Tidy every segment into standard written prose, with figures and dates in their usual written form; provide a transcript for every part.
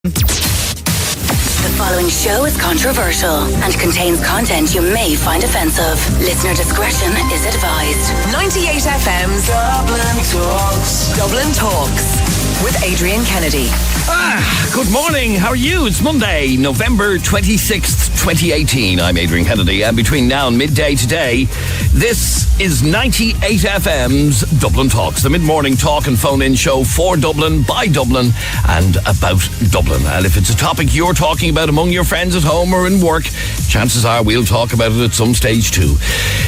The following show is controversial and contains content you may find offensive. Listener discretion is advised. 98 FM's Dublin Talks. Dublin Talks with Adrian Kennedy. Good morning. How are you? It's Monday, November 26th, 2018. I'm Adrian Kennedy, and between now and midday today, this is 98 FM's Dublin Talks, the mid-morning talk and phone-in show for Dublin, by Dublin, and about Dublin. And if it's a topic you're talking about among your friends at home or in work, chances are we'll talk about it at some stage too.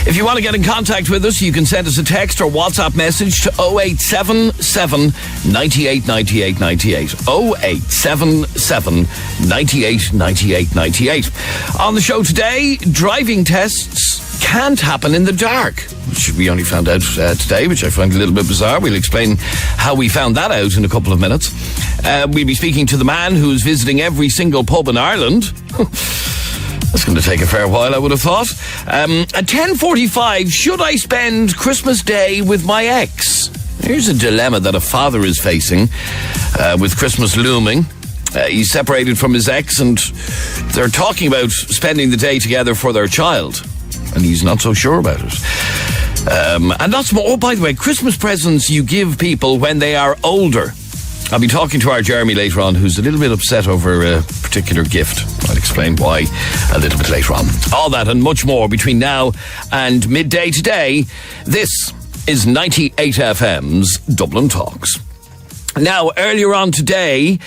If you want to get in contact with us, you can send us a text or WhatsApp message to 0877 98 98 98. 0877 98 98 98. On the show today, driving tests can't happen in the dark, which we only found out today, which I find a little bit bizarre. We'll explain how we found that out in a couple of minutes. We'll be speaking to the man who's visiting every single pub in Ireland. That's going to take a fair while, I would have thought. At 10:45, should I spend Christmas Day with my ex? Here's a dilemma that a father is facing with Christmas looming. He's separated from his ex and they're talking about spending the day together for their child. And he's not so sure about it. And lots more. Oh, by the way, Christmas presents you give people when they are older. I'll be talking to our Jeremy later on, who's a little bit upset over a particular gift. I'll explain why a little bit later on. All that and much more between now and midday today. This is 98 FM's Dublin Talks. Now, earlier on today,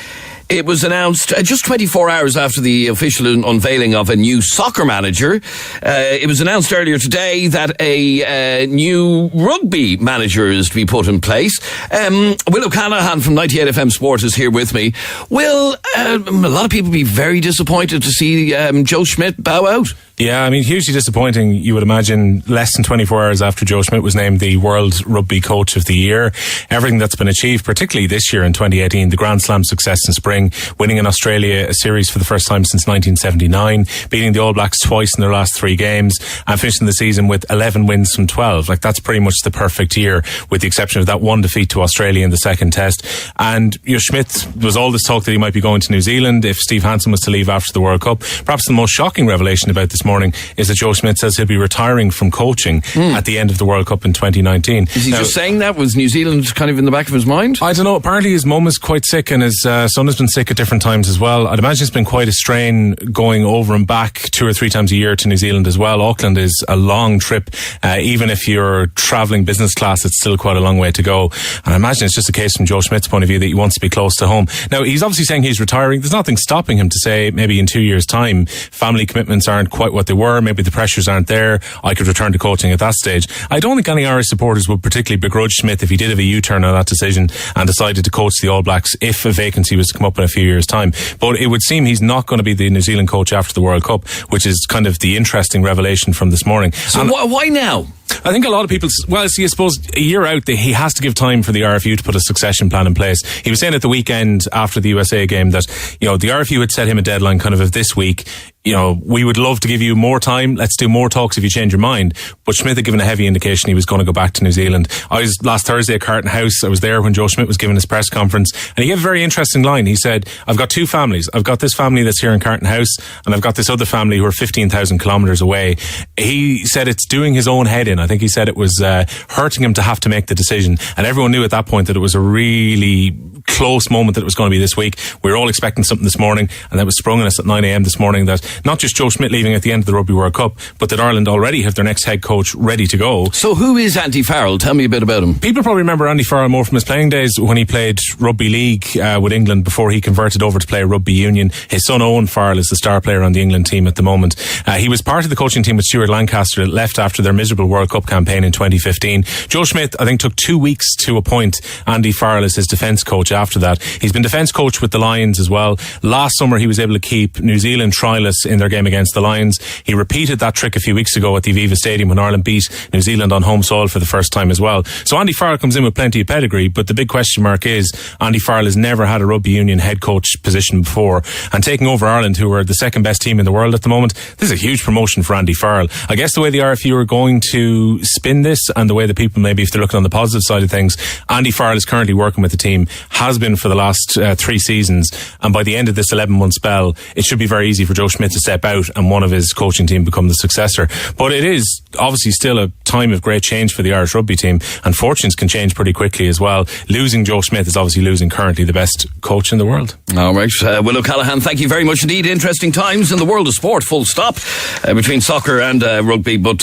it was announced just 24 hours after the official unveiling of a new soccer manager. It was announced earlier today that a new rugby manager is to be put in place. Will O'Callaghan from 98 FM Sport is here with me. Will, a lot of people be very disappointed to see Joe Schmidt bow out? Yeah, I mean, hugely disappointing, you would imagine, less than 24 hours after Joe Schmidt was named the World Rugby Coach of the Year. Everything that's been achieved, particularly this year in 2018, the Grand Slam success in spring, winning in Australia a series for the first time since 1979, beating the All Blacks twice in their last 3 games, and finishing the season with 11 wins from 12. Like, that's pretty much the perfect year, with the exception of that one defeat to Australia in the second test. And, you know, Schmidt, there was all this talk that he might be going to New Zealand if Steve Hansen was to leave after the World Cup. Perhaps the most shocking revelation about this morning is that Joe Schmidt says he'll be retiring from coaching at the end of the World Cup in 2019. Is he just saying that? Was New Zealand kind of in the back of his mind? I don't know. Apparently his mum is quite sick and his son has been sick at different times as well. I'd imagine it's been quite a strain going over and back 2 or 3 times a year to New Zealand as well. Auckland is a long trip. Even if you're travelling business class, it's still quite a long way to go. And I imagine it's just a case from Joe Schmidt's point of view that he wants to be close to home. Now, he's obviously saying he's retiring. There's nothing stopping him to say maybe in 2 years' time, family commitments aren't quite what they were. Maybe the pressures aren't there. I could return to coaching at that stage. I don't think any Irish supporters would particularly begrudge Schmidt if he did have a U-turn on that decision and decided to coach the All Blacks if a vacancy was to come up in a few years' time. But it would seem he's not going to be the New Zealand coach after the World Cup, which is kind of the interesting revelation from this morning. So why now? I think a lot of people, well, see, I suppose a year out, he has to give time for the RFU to put a succession plan in place. He was saying at the weekend after the USA game that, you know, the RFU had set him a deadline kind of this week. You know, we would love to give you more time. Let's do more talks if you change your mind. But Schmidt had given a heavy indication he was going to go back to New Zealand. I was last Thursday at Carton House. I was there when Joe Schmidt was giving his press conference. And he gave a very interesting line. He said, I've got 2 families. I've got this family that's here in Carton House and I've got this other family who are 15,000 kilometres away. He said it's doing his own head in. I think he said it was hurting him to have to make the decision. And everyone knew at that point that it was a really close moment that it was going to be this week. We were all expecting something this morning, and that was sprung on us at 9 a.m. this morning, that not just Joe Schmidt leaving at the end of the Rugby World Cup, but that Ireland already have their next head coach ready to go. So who is Andy Farrell? Tell me a bit about him. People probably remember Andy Farrell more from his playing days when he played rugby league with England before he converted over to play rugby union. His son Owen Farrell is the star player on the England team at the moment. He was part of the coaching team with Stuart Lancaster that left after their miserable World Cup campaign in 2015. Joe Schmidt, I think, took 2 weeks to appoint Andy Farrell as his defence coach after that. He's been defence coach with the Lions as well. Last summer he was able to keep New Zealand trialists in their game against the Lions. He repeated that trick a few weeks ago at the Aviva Stadium when Ireland beat New Zealand on home soil for the first time as well. So Andy Farrell comes in with plenty of pedigree, but the big question mark is Andy Farrell has never had a rugby union head coach position before, and taking over Ireland, who are the second best team in the world at the moment, this is a huge promotion for Andy Farrell. I guess the way the RFU are going to to spin this and the way that people, maybe if they're looking on the positive side of things, Andy Farrell is currently working with the team, has been for the last 3 seasons, and by the end of this 11-month spell, it should be very easy for Joe Schmidt to step out and one of his coaching team become the successor. But it is obviously still a time of great change for the Irish rugby team, and fortunes can change pretty quickly as well. Losing Joe Schmidt is obviously losing currently the best coach in the world. All right, Will O'Callaghan, thank you very much indeed. Interesting times in the world of sport, full stop, between soccer and rugby. But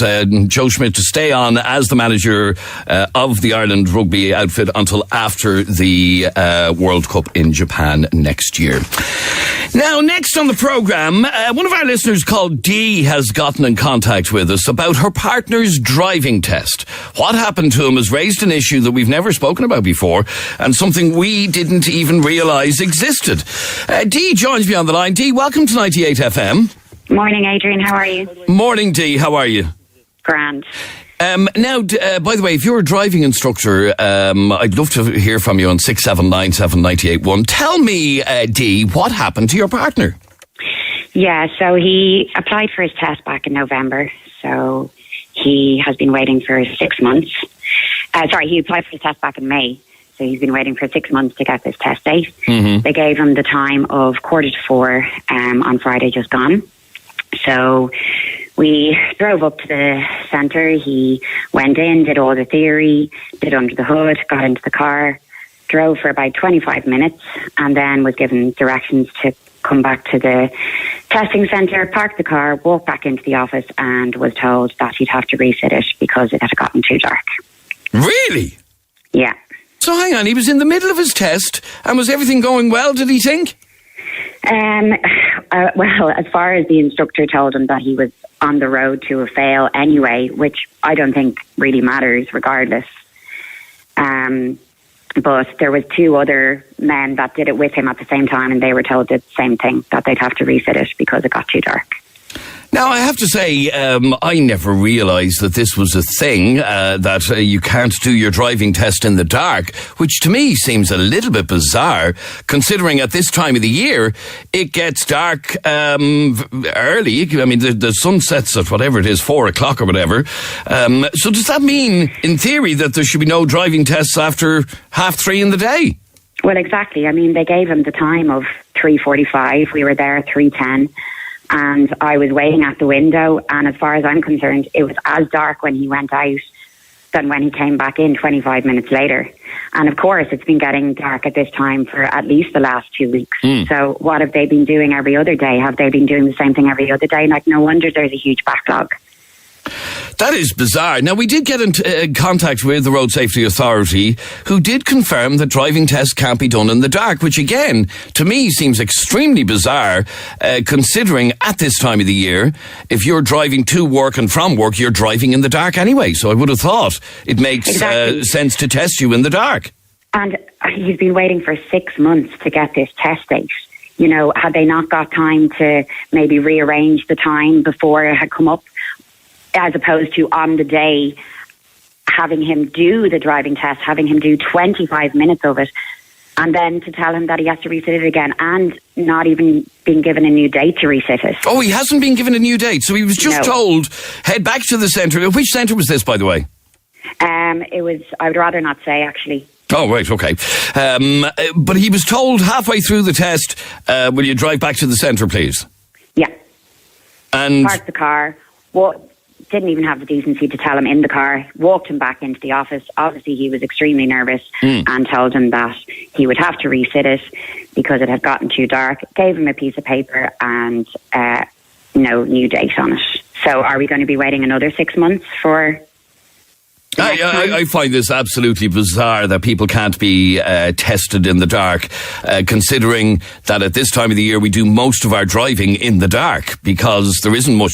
Joe Schmidt to stay on as the manager of the Ireland rugby outfit until after the World Cup in Japan next year. Now, next on the programme, one of our listeners called Dee has gotten in contact with us about her partner's driving test. What happened to him has raised an issue that we've never spoken about before, and something we didn't even realise existed. Dee joins me on the line. Dee, welcome to 98 FM. Morning, Adrian. How are you? Morning, Dee. How are you? Grand. Now, by the way, if you're a driving instructor, I'd love to hear from you on 6797981. Tell me, Dee, what happened to your partner? Yeah, so he applied for his test back in November. So he has been waiting for 6 months. He applied for his test back in May. So he's been waiting for 6 months to get this test date. Mm-hmm. They gave him the time of 3:45 on Friday just gone. So we drove up to the centre. He went in, did all the theory, did under the hood, got into the car, drove for about 25 minutes, and then was given directions to come back to the testing centre, park the car, walk back into the office, and was told that he'd have to resit it because it had gotten too dark. Really? Yeah. So hang on, he was in the middle of his test, and was everything going well, did he think? Well, as far as the instructor told him that he was on the road to a fail anyway, which I don't think really matters regardless. But there was 2 other men that did it with him at the same time, and they were told the same thing, that they'd have to resit it because it got too dark. Now, I have to say, I never realised that this was a thing, that you can't do your driving test in the dark, which to me seems a little bit bizarre, considering at this time of the year, it gets dark early. I mean, the sun sets at whatever it is, 4 o'clock or whatever. So does that mean, in theory, that there should be no driving tests after 3:30 in the day? Well, exactly. I mean, they gave him the time of 3:45. We were there at 3:10. And I was waiting at the window, and as far as I'm concerned, it was as dark when he went out than when he came back in 25 minutes later. And of course, it's been getting dark at this time for at least the last 2 weeks. So what have they been doing every other day? Have they been doing the same thing every other day? Like, no wonder there's a huge backlog. That is bizarre. Now, we did get in contact with the Road Safety Authority, who did confirm that driving tests can't be done in the dark, which again, to me, seems extremely bizarre, considering at this time of the year, if you're driving to work and from work, you're driving in the dark anyway. So I would have thought it makes sense to test you in the dark. And he's been waiting for 6 months to get this test date. You know, had they not got time to maybe rearrange the time before it had come up, as opposed to on the day having him do the driving test, having him do 25 minutes of it, and then to tell him that he has to resit it again, and not even being given a new date to resit it. Oh, he hasn't been given a new date, so he was just told, head back to the centre. Which centre was this, by the way? It was, I would rather not say, actually. Oh, right, okay. But he was told halfway through the test, will you drive back to the centre, please? Yeah. And parked the car, didn't even have the decency to tell him in the car, walked him back into the office. Obviously, he was extremely nervous and told him that he would have to resit it because it had gotten too dark. Gave him a piece of paper and no new date on it. So are we going to be waiting another 6 months for... I find this absolutely bizarre that people can't be tested in the dark, considering that at this time of the year we do most of our driving in the dark because there isn't much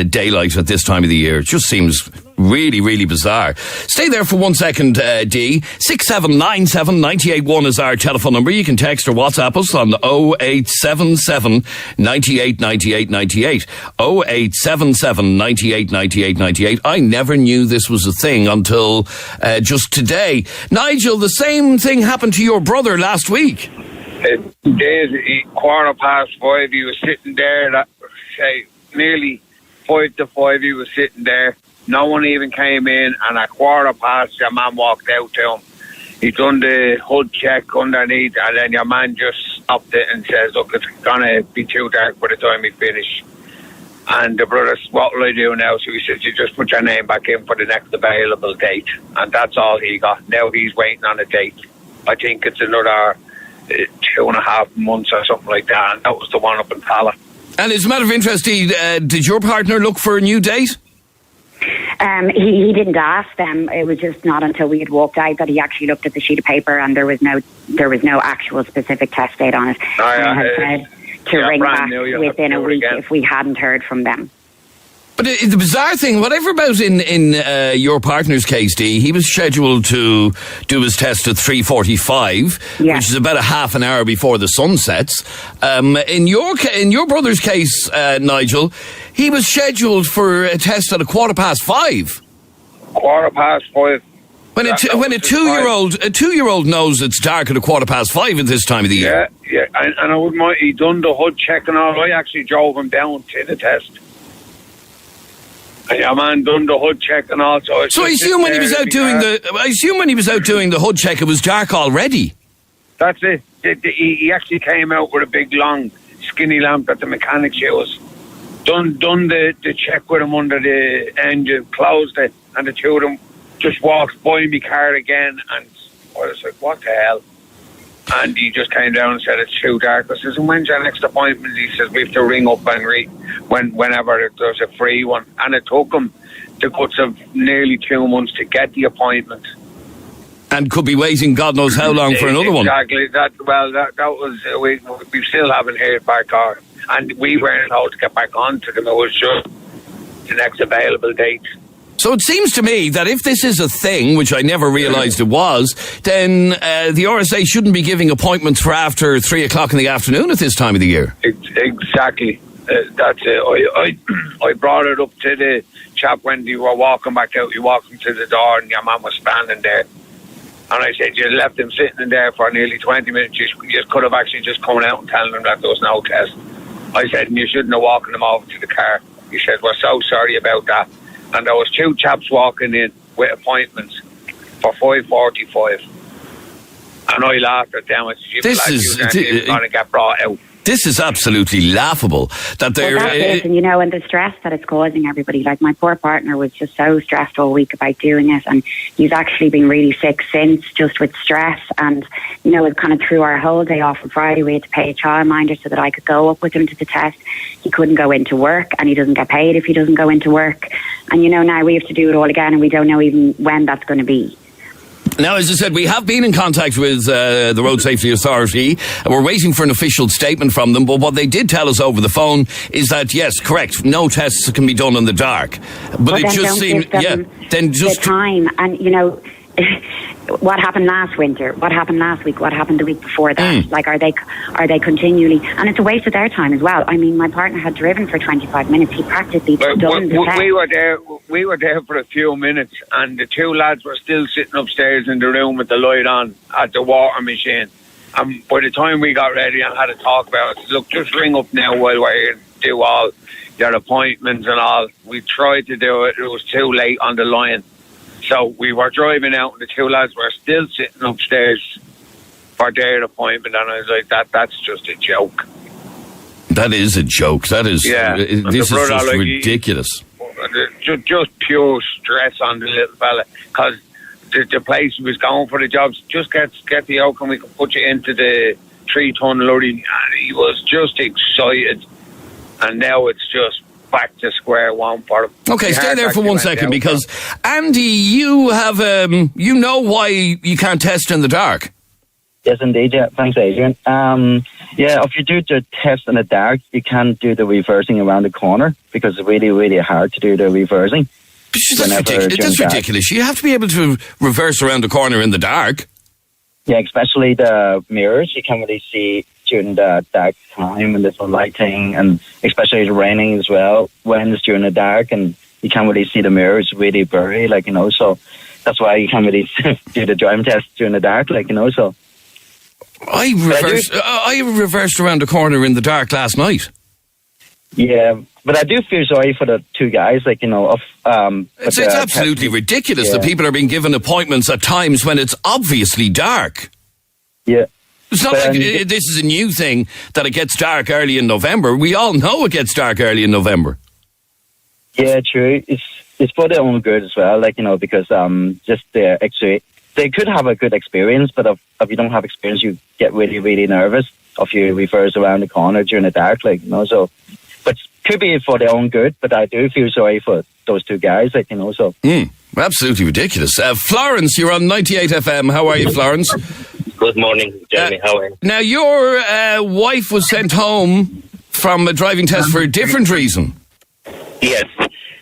daylight at this time of the year. It just seems really, really bizarre. Stay there for 1 second, Dee. 6797 981 is our telephone number. You can text or WhatsApp us on 0877 98 98 98. 0877 98 98 98. I never knew this was a thing until just today. Nigel, the same thing happened to your brother last week. Days, 5:15, he was sitting there, nearly 5 to 5, he was sitting there. No one even came in, and at 1:15, your man walked out to him. He done the hood check underneath, and then your man just stopped it and says, look, it's going to be too dark by the time we finish. And the brother said, what will I do now? So he said, you just put your name back in for the next available date. And that's all he got. Now he's waiting on a date. I think it's another 2.5 months or something like that. And that was the one up in Fala. And as a matter of interest, did your partner look for a new date? He didn't ask them. It was just not until we had walked out that he actually looked at the sheet of paper, and there was no actual specific test date on it. And had said to ring back within a week if we hadn't heard from them. But the bizarre thing, whatever about in your partner's case, Dee, he was scheduled to do his test at 3:45, which is about a half an hour before the sun sets. In your brother's case, Nigel, he was scheduled for a test at 5:15. 5:15. When a 2-year-old knows it's dark at 5:15 at this time of the year. Yeah, and I wouldn't mind. He done the hood check and all. I actually drove him down to the test. Yeah, man, done the hood check and all. So I assume when he was out doing the hood check, it was dark already. That's it. He actually came out with a big, long, skinny lamp that the mechanics use. Done the check with him under the engine, closed it, and the two of them just walked by my car again. And I was like, what the hell? And he just came down and said, it's too dark. I says, and when's your next appointment? He says, we have to ring up and whenever there's a free one. And it took him the guts of nearly 2 months to get the appointment. And could be waiting God knows how long for another one. Exactly. That was, we still haven't heard back. And we weren't allowed to get back onto them. It was just the next available date. So it seems to me that if this is a thing, which I never realised it was, then the RSA shouldn't be giving appointments for after 3 o'clock in the afternoon at this time of the year. Exactly. That's it. I brought it up to the chap when you were walking back out. You walked into the door and your man was standing there. And I said, you left him sitting in there for nearly 20 minutes. You could have actually just come out and telling him that there was no test. I said, and you shouldn't have walked him over to the car. He said, we're so sorry about that. And there was 2 chaps walking in with appointments for 5:45. And I laughed at them. I said, you're going to get brought out. This is absolutely laughable. That they're... Well, that is, and the stress that it's causing everybody. Like, my poor partner was just so stressed all week about doing it, and he's actually been really sick since, just with stress. And, it kind of threw our whole day off on Friday. We had to pay a childminder so that I could go up with him to the test. He couldn't go into work, and he doesn't get paid if he doesn't go into work. And, now we have to do it all again, and we don't know even when that's going to be. Now, as I said, we have been in contact with the Road Safety Authority. We're waiting for an official statement from them, but what they did tell us over the phone is that, yes, correct, no tests can be done in the dark. But it just seemed, the time, and, what happened last winter? What happened last week? What happened the week before that? Like, are they continually? And it's a waste of their time as well. I mean, my partner had driven for 25 minutes. He practically done the test. We were there for a few minutes, and the 2 lads were still sitting upstairs in the room with the light on at the water machine. And by the time we got ready and had a talk about it, look, just ring up now while we're here to do all your appointments and all. We tried to do it. It was too late on the line. So we were driving out, and the 2 lads were still sitting upstairs for their appointment, and I was like, that's just a joke. That is a joke. That is, yeah. This is just ridiculous. Just pure stress on the little fella, because the place he was going for the jobs, just get the outcome, we can put you into the 3-ton lorry, and he was just excited, and now it's just back to square one for him. Okay, stay there for 1 second, because Andy, you have why you can't test in the dark. Yes, indeed. Yeah, thanks, Adrian. If you do the test in the dark, you can't do the reversing around the corner because it's really, really hard to do the reversing. That's ridiculous. You have to be able to reverse around the corner in the dark. Yeah, especially the mirrors. You can't really see during the dark time and the sunlight thing, and especially it's raining as well when it's during the dark, and you can't really see the mirrors really blurry, so that's why you can't really do the driving test during the dark, so. I reversed around the corner in the dark last night. Yeah, but I do feel sorry for the two guys, It's absolutely ridiculous that people are being given appointments at times when it's obviously dark. Yeah. It's not like this is a new thing that it gets dark early in November. We all know it gets dark early in November. Yeah, true. It's for their own good as well, because just they could have a good experience, but if you don't have experience, you get really, really nervous if you reverse around the corner during the dark, so. But could be for their own good, but I do feel sorry for those two guys, so. Absolutely ridiculous. Florence, you're on 98 FM. How are you, Florence? Good morning, Jeremy. How are you? Now, your wife was sent home from a driving test for a different reason. Yes.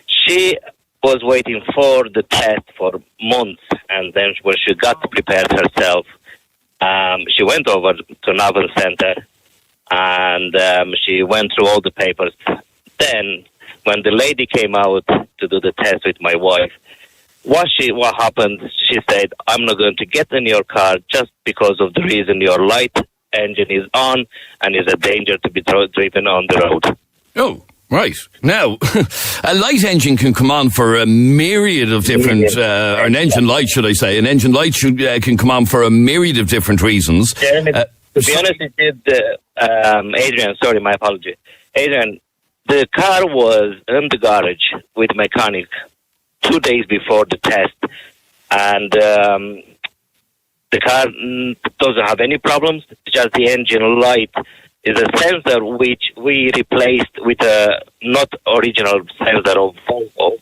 She was waiting for the test for months, and then when she got prepared herself, she went over to Naval Center, and she went through all the papers. Then, when the lady came out to do the test with my wife, what happened, she said, I'm not going to get in your car just because of the reason your light engine is on and is a danger to be driven on the road. Oh, right. Now, a light engine can come on for a myriad of different, or an engine light, should I say. An engine light can come on for a myriad of different reasons. Jeremy, to be honest, it did, Adrian, sorry, my apology. Adrian, the car was in the garage with mechanic 2 days before the test, and the car doesn't have any problems. Just the engine light is a sensor which we replaced with a not original sensor of Volvo,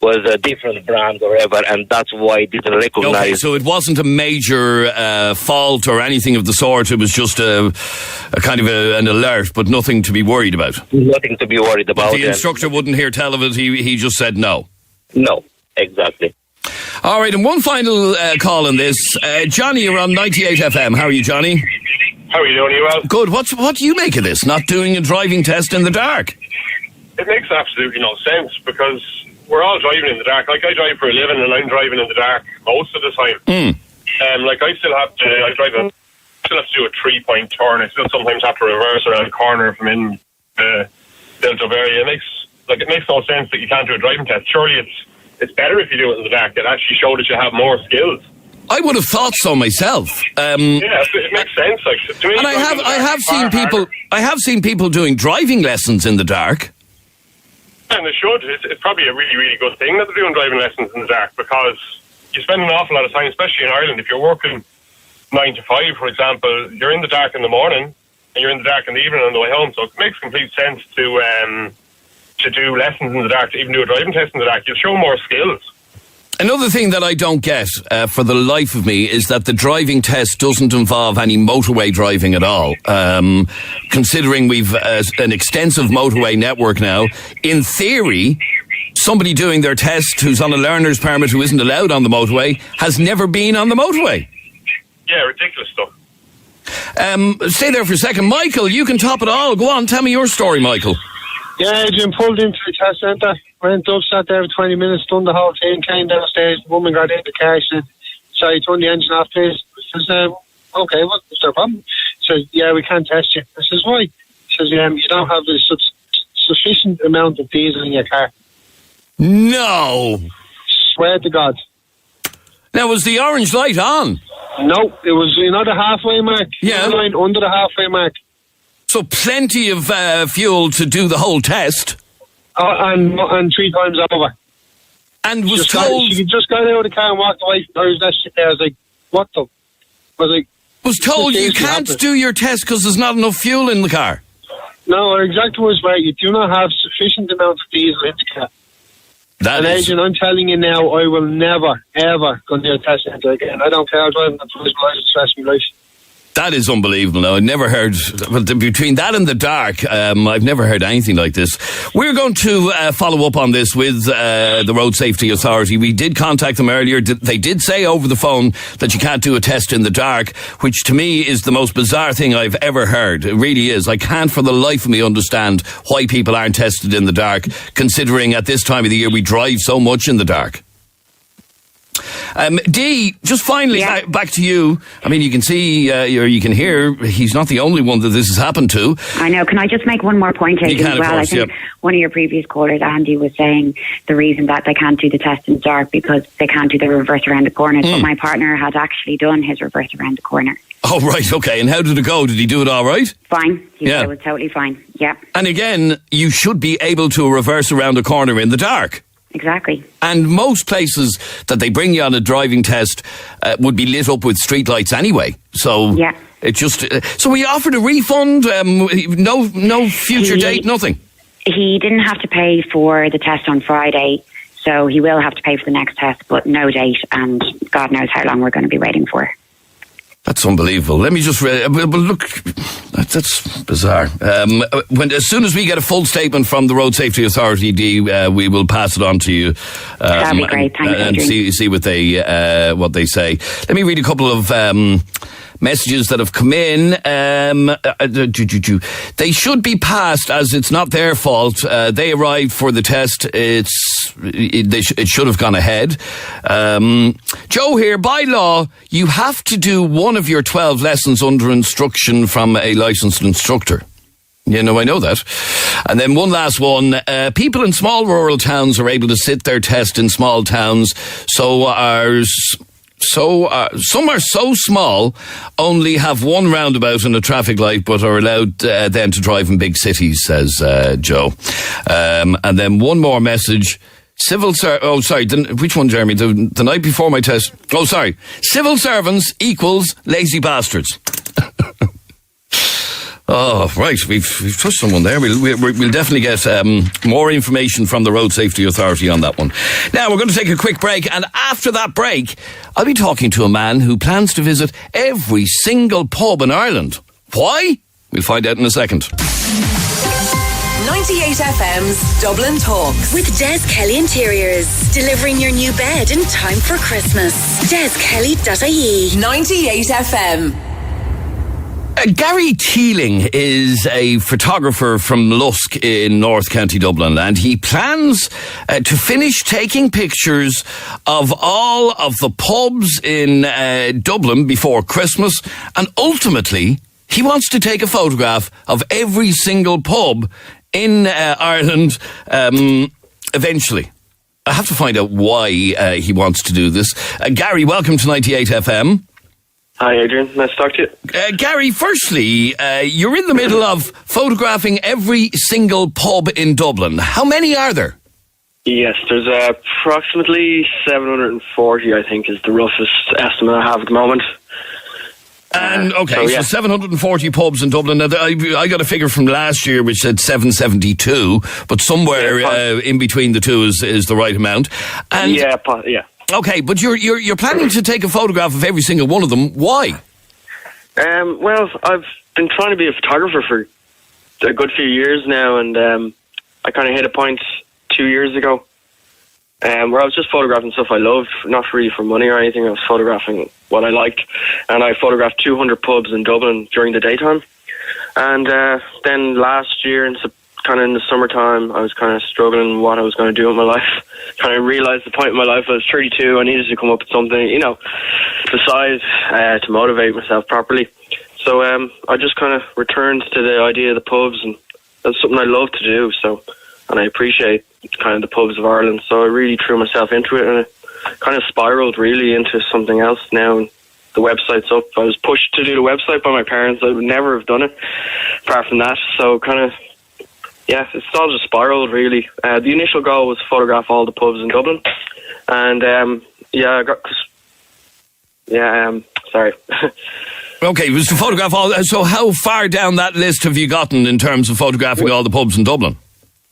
was a different brand or whatever, and that's why it didn't recognize. Okay, so it wasn't a major fault or anything of the sort. It was just a kind of an alert, but nothing to be worried about. Nothing to be worried about. The instructor wouldn't hear tell of it. He just said no. No, exactly. All right, and one final call on this. Johnny, you're on 98 FM. How are you, Johnny? How are you doing? Are you well? Good. What do you make of this, not doing a driving test in the dark? It makes absolutely no sense, because we're all driving in the dark. Like, I drive for a living, and I'm driving in the dark most of the time. I still have to do a 3-point turn. I still sometimes have to reverse around the corner from in the Delta area. It makes no sense that you can't do a driving test. Surely it's better if you do it in the dark. It actually shows that you have more skills. I would have thought so myself. It makes sense. To me, and I have seen people doing driving lessons in the dark. And they should. It's probably a really, really good thing that they're doing driving lessons in the dark, because you spend an awful lot of time, especially in Ireland. If you're working 9 to 5, for example, you're in the dark in the morning and you're in the dark in the evening on the way home. So it makes complete sense to do lessons in the dark, to even do a driving test in the dark. You'll show more skills. Another thing that I don't get for the life of me is that the driving test doesn't involve any motorway driving at all. Considering we've an extensive motorway network now, in theory, somebody doing their test who's on a learner's permit who isn't allowed on the motorway has never been on the motorway. Yeah, ridiculous stuff. Stay there for a second. Michael, you can top it all. Go on, tell me your story, Michael. Yeah, Adrian pulled into the test centre, went up, sat there for 20 minutes, done the whole thing, came downstairs, the woman got in the car, she said, sorry, turn the engine off, please. I said, okay, what's their problem? She said, yeah, we can't test you. I says, why? She says, you don't have the sufficient amount of diesel in your car. No! Swear to God. Now, was the orange light on? No, it was, the halfway mark. Yeah. Under the halfway mark. So plenty of fuel to do the whole test. And 3 times over. And was told... She just got out of the car and walked away. I was there. I was like, what the... Was told you can't do your test because there's not enough fuel in the car. No, her exact words were, you do not have sufficient amount of diesel in the car. Adrian, I'm telling you now, I will never, ever go near a test centre again. I don't care. I'll drive in the first license stress me life. That is unbelievable. Now, I've never heard, between that and the dark, I've never heard anything like this. We're going to follow up on this with the Road Safety Authority. We did contact them earlier. They did say over the phone that you can't do a test in the dark, which to me is the most bizarre thing I've ever heard. It really is. I can't for the life of me understand why people aren't tested in the dark, considering at this time of the year we drive so much in the dark. Dee, just finally, back to you. I mean, you can see, or you can hear, he's not the only one that this has happened to. I know. Can I just make one more point, Adrian, as well? Course, I think one of your previous callers, Andy, was saying the reason that they can't do the test in the dark because they can't do the reverse around the corner. But my partner had actually done his reverse around the corner. Oh, right, okay. And how did it go? Did he do it all right? Fine. It was totally fine, yeah. And again, you should be able to reverse around a corner in the dark. Exactly. And most places that they bring you on a driving test would be lit up with streetlights anyway. So it just. So we offered a refund. No future date. Nothing. He didn't have to pay for the test on Friday, so he will have to pay for the next test, but no date, and God knows how long we're going to be waiting for. That's unbelievable. Let me just look. That's bizarre. As soon as we get a full statement from the Road Safety Authority, Dee, we will pass it on to you. That'd be great. Thanks, and see what they say. Let me read a couple of messages that have come in. They should be passed as it's not their fault. They arrived for the test. It should have gone ahead. Joe here, by law, you have to do one of your 12 lessons under instruction from a licensed instructor. You know, I know that. And then one last one. People in small rural towns are able to sit their test in small towns. Some are so small, only have one roundabout and a traffic light, but are allowed then to drive in big cities, says Joe. And then one more message. Which one, Jeremy? The night before my test. Oh, sorry. Civil servants equals lazy bastards. Oh, right. We've touched someone there. We'll definitely get more information from the Road Safety Authority on that one. Now, we're going to take a quick break, and after that break, I'll be talking to a man who plans to visit every single pub in Ireland. Why? We'll find out in a second. 98 FM's Dublin Talks with Des Kelly Interiors, delivering your new bed in time for Christmas. DesKelly.ie. 98 FM. Gary Teeling is a photographer from Lusk in North County Dublin, and he plans to finish taking pictures of all of the pubs in Dublin before Christmas, and ultimately he wants to take a photograph of every single pub in Ireland eventually. I have to find out why he wants to do this. Gary, welcome to 98 FM. Hi, Adrian. Nice to talk to you. Gary, firstly, you're in the middle of photographing every single pub in Dublin. How many are there? Yes, there's approximately 740, I think, is the roughest estimate I have at the moment. And, so 740 pubs in Dublin. Now, I got a figure from last year which said 772, but somewhere in between the two is the right amount. And yeah. Okay, but you're planning to take a photograph of every single one of them. Why? Well, I've been trying to be a photographer for a good few years now, and I kind of hit a point 2 years ago where I was just photographing stuff I loved, not really for money or anything. I was photographing what I liked, and I photographed 200 pubs in Dublin during the daytime. And then last year, in the summertime, I was kind of struggling what I was going to do with my life. Kind of realised the point in my life, I was 32, I needed to come up with something, besides to motivate myself properly. So I just kind of returned to the idea of the pubs, and that's something I love to do. And I appreciate kind of the pubs of Ireland. So I really threw myself into it, and it kind of spiraled really into something else now. And the website's up. I was pushed to do the website by my parents. I would never have done it apart from that. So kind of, it's all just spiraled really. The initial goal was to photograph all the pubs in Dublin. And sorry. Okay, it was to photograph all. So how far down that list have you gotten in terms of photographing all the pubs in Dublin?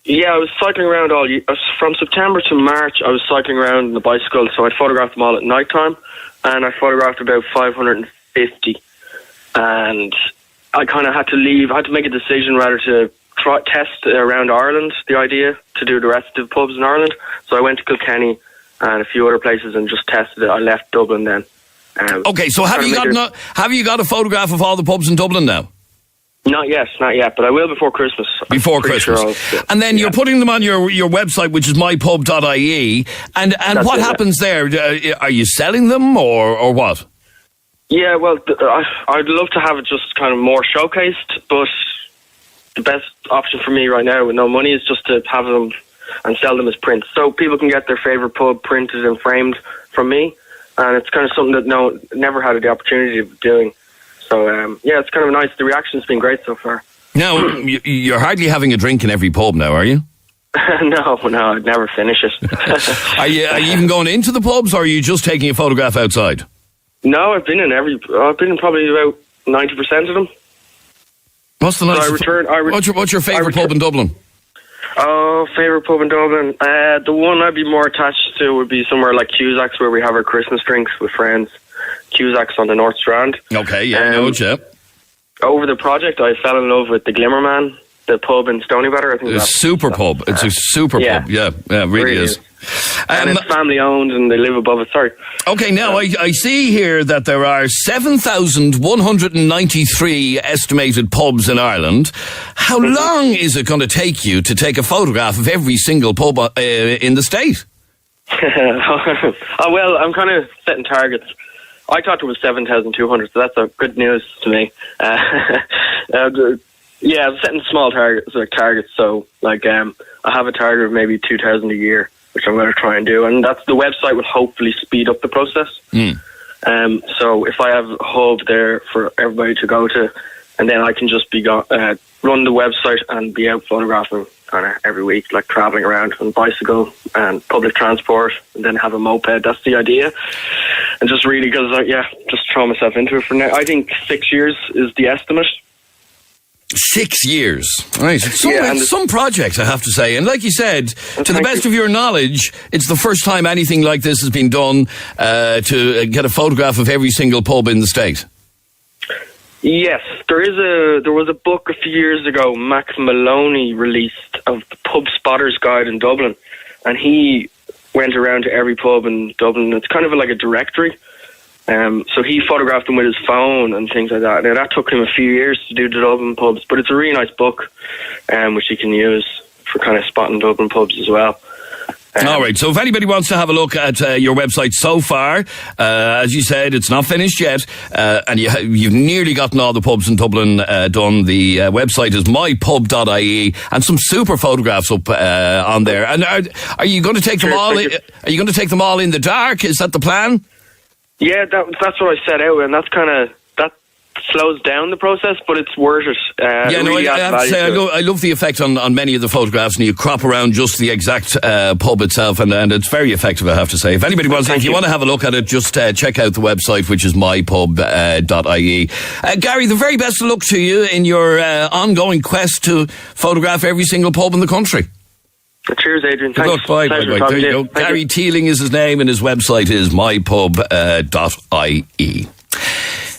Yeah, I was cycling around all year. From September to March, I was cycling around on the bicycle, so I photographed them all at night time, and I photographed about 550. And I kind of had to leave. I had to make a decision rather to test around Ireland, the idea to do the rest of the pubs in Ireland. So I went to Kilkenny and a few other places and just tested it. I left Dublin then. Okay, so have you got a photograph of all the pubs in Dublin now? Not yet, but I will before Christmas. Before Christmas. Sure and then you're putting them on your website, which is mypub.ie. And what happens there? Are you selling them or what? Yeah, well, I'd love to have it just kind of more showcased, but the best option for me right now with no money is just to have them and sell them as prints. So people can get their favourite pub printed and framed from me. And it's kind of something that never had the opportunity of doing. So, it's kind of nice. The reaction's been great so far. Now, you're hardly having a drink in every pub now, are you? No, I'd never finish it. Are you even going into the pubs, or are you just taking a photograph outside? No, I've been in probably about 90% of them. What's the nicest? What's your favourite pub in Dublin? Oh, favourite pub in Dublin? The one I'd be more attached to would be somewhere like Cusack's, where we have our Christmas drinks with friends. Cusack's on the North Strand. Okay, yeah. Over the project, I fell in love with the Glimmer Man, the pub in Stoneybatter. I think it's a super pub. It's a super pub. Yeah, it really is. And it's family owned, and they live above it. Sorry. Okay, now I see here that there are 7,193 estimated pubs in Ireland. How long is it going to take you to take a photograph of every single pub in the state? Well, I'm kind of setting targets. I thought it was 7,200, so that's good news to me. I'm setting small targets. So, I have a target of maybe 2,000 a year, which I'm going to try and do, and that's the website will hopefully speed up the process. So if I have a hub there for everybody to go to, and then I can just be run the website and be out photographing kind of every week, like traveling around on bicycle and public transport, and then have a moped. That's the idea. And just really, because just throw myself into it for now. I think 6 years is the estimate. 6 years. Right. Some projects, I have to say. And like you said, to the best of your knowledge, it's the first time anything like this has been done to get a photograph of every single pub in the state. Yes, there was a book a few years ago Max Maloney released of the Pub Spotter's Guide in Dublin, and he went around to every pub in Dublin. It's kind of like a directory. So he photographed them with his phone and things like that. Now, that took him a few years to do the Dublin pubs, but it's a really nice book, which you can use for kind of spotting Dublin pubs as well. All right, so if anybody wants to have a look at your website so far, as you said, it's not finished yet, and you've nearly gotten all the pubs in Dublin done. The website is mypub.ie, and some super photographs up on there. And are you going to take them all? Are you going to take them all in the dark? Is that the plan? Yeah, that's what I set out, and that slows down the process, but it's worth it. I have to say, I love the effect on many of the photographs, and you crop around just the exact pub itself, and it's very effective, I have to say. If anybody if you want to have a look at it, just check out the website, which is mypub.ie. Gary, the very best of luck to you in your ongoing quest to photograph every single pub in the country. Cheers, Adrian. Good luck. Bye. There you go. Gary Teeling is his name, and his website is mypub.ie.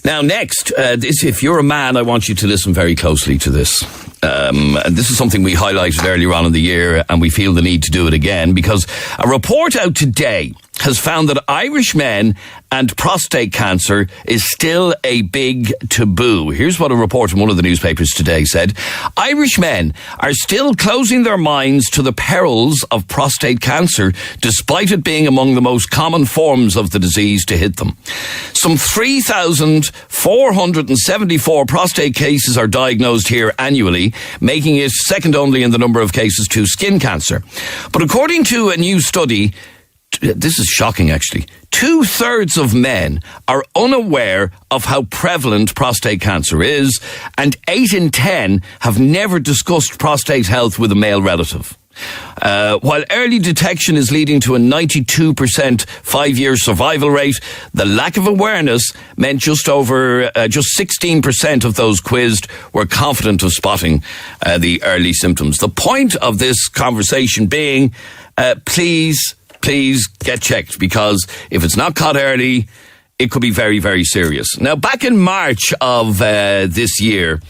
Now, next, if you're a man, I want you to listen very closely to this. And this is something we highlighted earlier on in the year, and we feel the need to do it again, because a report out today has found that Irish men and prostate cancer is still a big taboo. Here's what a report in one of the newspapers today said. Irish men are still closing their minds to the perils of prostate cancer, despite it being among the most common forms of the disease to hit them. Some 3,474 prostate cases are diagnosed here annually, making it second only in the number of cases to skin cancer. But according to a new study, this is shocking actually, 2/3 of men are unaware of how prevalent prostate cancer is, and 8 in 10 have never discussed prostate health with a male relative. While early detection is leading to a 92% 5-year survival rate, the lack of awareness meant just 16% of those quizzed were confident of spotting the early symptoms. The point of this conversation being, please get checked, because if it's not caught early, it could be very, very serious. Now, back in March of this year,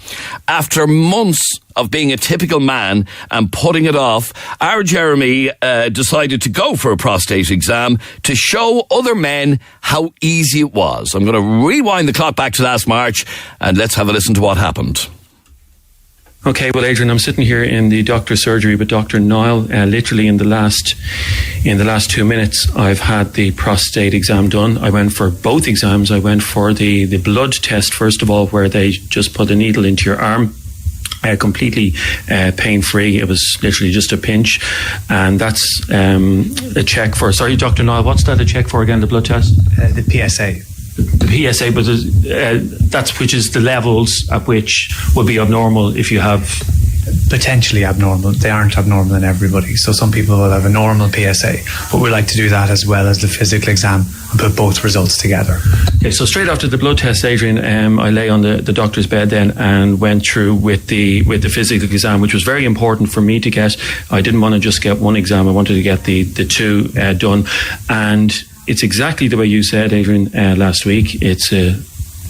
after months of being a typical man and putting it off, our Jeremy decided to go for a prostate exam to show other men how easy it was. I'm going to rewind the clock back to last March, and let's have a listen to what happened. Okay, well, Adrian, I'm sitting here in the doctor's surgery with Dr. Niall. Literally in the last 2 minutes, I've had the prostate exam done. I went for both exams. I went for the blood test, first of all, where they just put a needle into your arm. Completely pain-free. It was literally just a pinch. And that's a check for... Sorry, Dr. Niall, what's that a check for again, the blood test? The PSA. The PSA, but that's which is the levels at which would be abnormal if you have... Potentially abnormal. They aren't abnormal in everybody. So some people will have a normal PSA, but we like to do that as well as the physical exam and put both results together. Okay, so straight after the blood test, Adrian, I lay on the doctor's bed then and went through with the physical exam, which was very important for me to get. I didn't want to just get one exam. I wanted to get the two done. And it's exactly the way you said, Adrian, last week. It's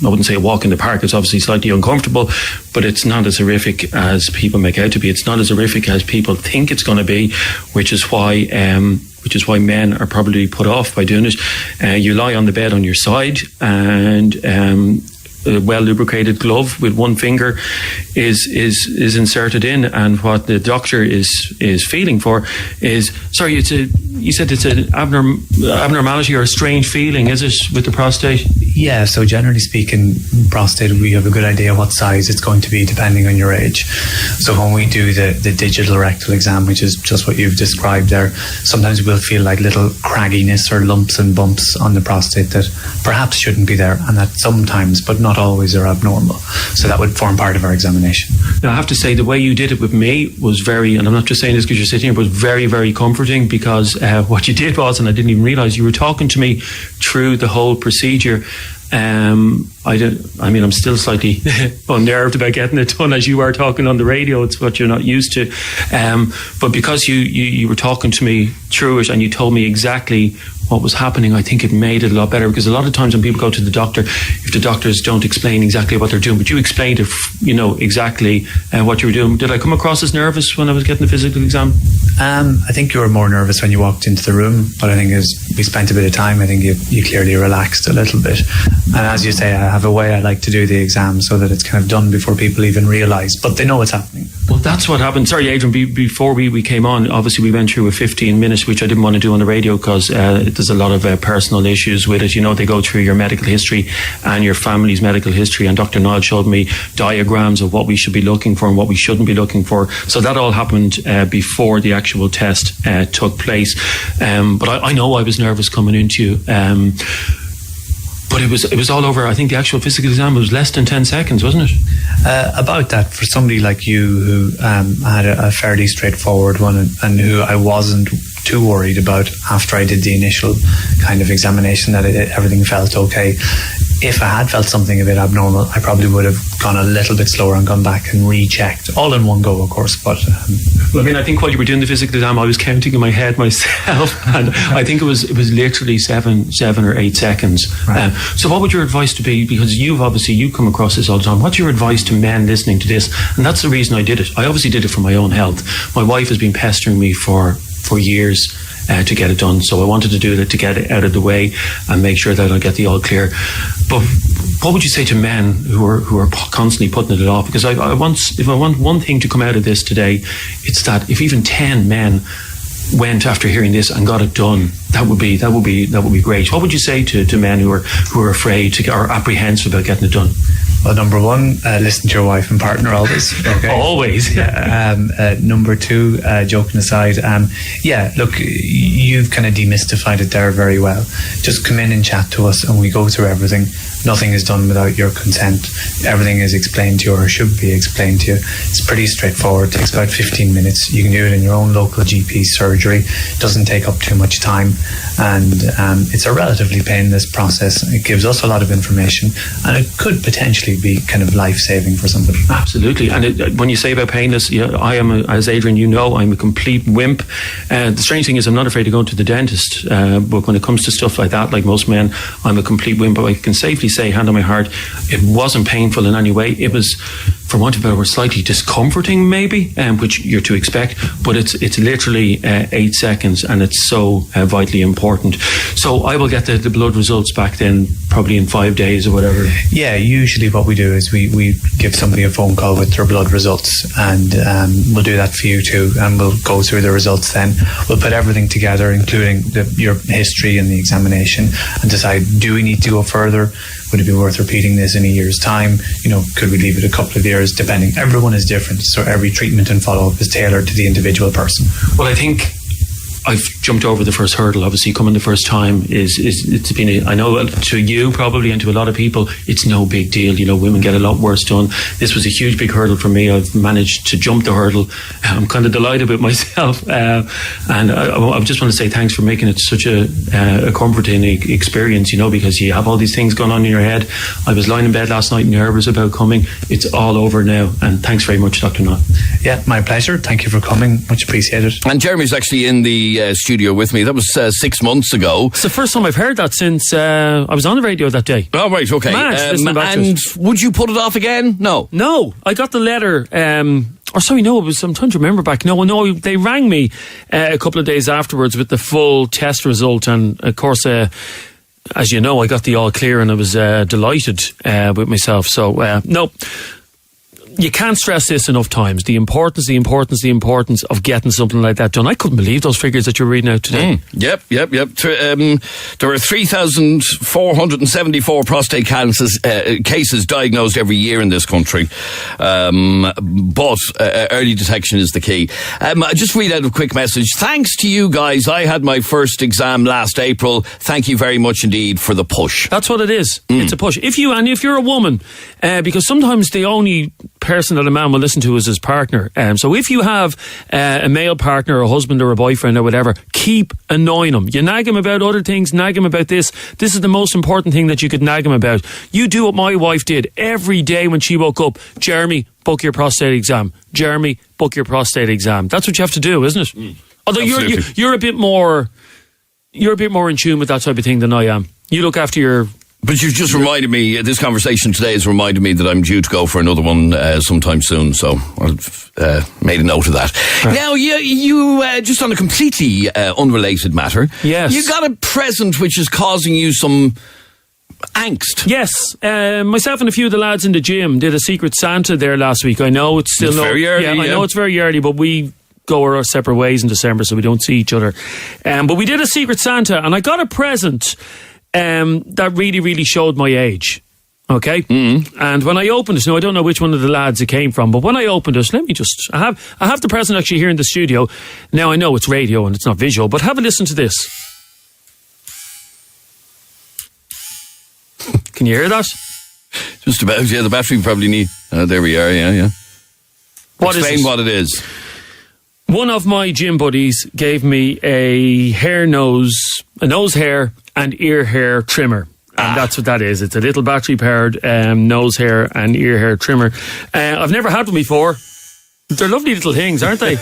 I wouldn't say a walk in the park. It's obviously slightly uncomfortable, but it's not as horrific as people make out to be. It's not as horrific as people think it's going to be, which is why men are probably put off by doing it. You lie on the bed on your side, and a well lubricated glove with one finger is inserted in, and what the doctor is feeling for is, sorry, you said it's an abnormality or a strange feeling, is it, with the prostate? Yeah, so generally speaking, prostate, we have a good idea what size it's going to be depending on your age. So when we do the digital rectal exam, which is just what you've described there, sometimes we'll feel like little cragginess or lumps and bumps on the prostate that perhaps shouldn't be there, and that sometimes, but not always, are abnormal. So that would form part of our examination. Now, I have to say, the way you did it with me was very, and I'm not just saying this because you're sitting here, but very, very comforting, because what you did was, and I didn't even realise, you were talking to me through the whole procedure. I'm still slightly unnerved about getting it done, as you are talking on the radio. It's what you're not used to. But because you were talking to me through it and you told me exactly what was happening, I think it made it a lot better, because a lot of times when people go to the doctor, if the doctors don't explain exactly what they're doing, but you explained it, exactly what you were doing. Did I come across as nervous when I was getting the physical exam? I think you were more nervous when you walked into the room, but I think as we spent a bit of time, I think you clearly relaxed a little bit. And as you say, I have a way I like to do the exam so that it's kind of done before people even realise, but they know what's happening. Well, that's what happened. Sorry, Adrian, before we came on, obviously we went through a 15 minutes, which I didn't want to do on the radio because there's a lot of personal issues with it. They go through your medical history and your family's medical history, and Dr. Niall showed me diagrams of what we should be looking for and what we shouldn't be looking for. So that all happened before the actual test took place. But I know I was nervous coming into you. But it was all over. I think the actual physical exam was less than 10 seconds, wasn't it? About that, for somebody like you who had a fairly straightforward one and who I wasn't too worried about after I did the initial kind of examination, that everything felt okay. If I had felt something a bit abnormal, I probably would have gone a little bit slower and gone back and rechecked, all in one go, of course. But I think while you were doing the physical exam, I was counting in my head myself, and I think it was literally seven or 8 seconds. Right. So what would your advice to be? Because you come across this all the time. What's your advice to men listening to this? And that's the reason I did it. I obviously did it for my own health. My wife has been pestering me for years to get it done, so I wanted to do it to get it out of the way and make sure that I get the all clear. But what would you say to men who are constantly putting it off? Because if I want one thing to come out of this today, it's that if even 10 men went after hearing this and got it done, that would be great. What would you say to men who are afraid or apprehensive about getting it done? Well, number one, listen to your wife and partner always. Okay? Always. Number two, joking aside, look, you've kind of demystified it there very well. Just come in and chat to us and we go through everything. Nothing is done without your consent. Everything is explained to you, or should be explained to you. It's pretty straightforward. It takes about 15 minutes. You can do it in your own local GP surgery. It doesn't take up too much time, and it's a relatively painless process. It gives us a lot of information, and it could potentially be kind of life-saving for somebody. Absolutely. And when you say about painless, I am, as Adrian, I'm a complete wimp. The strange thing is I'm not afraid to go to the dentist, but when it comes to stuff like that, like most men, I'm a complete wimp. But I can safely say, hand on my heart, it wasn't painful in any way. It was, for want of a better word, slightly discomforting maybe, which you're to expect, but it's literally 8 seconds, and it's so vitally important. So I will get the blood results back then probably in 5 days or whatever. Yeah, usually what what we do is we give somebody a phone call with their blood results, and we'll do that for you too, and we'll go through the results then. We'll put everything together, including your history and the examination, and decide, do we need to go further? Would it be worth repeating this in a year's time? Could we leave it a couple of years, depending? Everyone is different, so every treatment and follow-up is tailored to the individual person. Well, I think I've jumped over the first hurdle. Obviously, coming the first time it's been. I know to you probably and to a lot of people, it's no big deal. Women get a lot worse done. This was a huge big hurdle for me. I've managed to jump the hurdle. I'm kind of delighted with myself, and I just want to say thanks for making it such a comforting experience. Because you have all these things going on in your head. I was lying in bed last night nervous about coming. It's all over now, and thanks very much, Dr. Knott. Yeah, my pleasure. Thank you for coming. Much appreciated. And Jeremy's actually in the studio with me. That was 6 months ago. It's the first time I've heard that since I was on the radio that day. Oh, right, okay. And would you put it off again? No, I got the letter. I'm trying to remember back. No, they rang me a couple of days afterwards with the full test result, and of course, as you know, I got the all clear, and I was delighted with myself. So no. You can't stress this enough times. The importance of getting something like that done. I couldn't believe those figures that you're reading out today. Yep. There are 3,474 prostate cases diagnosed every year in this country. But early detection is the key. I just read out a quick message. Thanks to you guys. I had my first exam last April. Thank you very much indeed for the push. That's what it is. It's a push. If you're a woman, because sometimes the only person that a man will listen to is his partner. So if you have a male partner, a husband or a boyfriend or whatever, keep annoying him. You nag him about other things, nag him about this. This is the most important thing that you could nag him about. You do what my wife did every day when she woke up. Jeremy, book your prostate exam. Jeremy, book your prostate exam. That's what you have to do, isn't it? Although you're a bit more in tune with that type of thing than I am. You look after your... But you've just reminded me, this conversation today has reminded me that I'm due to go for another one sometime soon, so I've made a note of that. Right. Now, you just on a completely unrelated matter, yes, you got a present which is causing you some angst. Yes, myself and a few of the lads in the gym did a Secret Santa there last week. I know it's still very early. I know it's very early, but we go our separate ways in December, so we don't see each other. But we did a Secret Santa, and I got a present that really, really showed my age. Okay? And when I opened it, I don't know which one of the lads it came from, but when I opened it, I have the present actually here in the studio. Now I know it's radio and it's not visual, but have a listen to this. Can you hear that? Just about, yeah, the battery probably need... there we are, yeah. Explain what it is. One of my gym buddies gave me a nose hair and ear hair trimmer. And that's what that is. It's a little battery-powered nose hair and ear hair trimmer. I've never had one before. They're lovely little things, aren't they?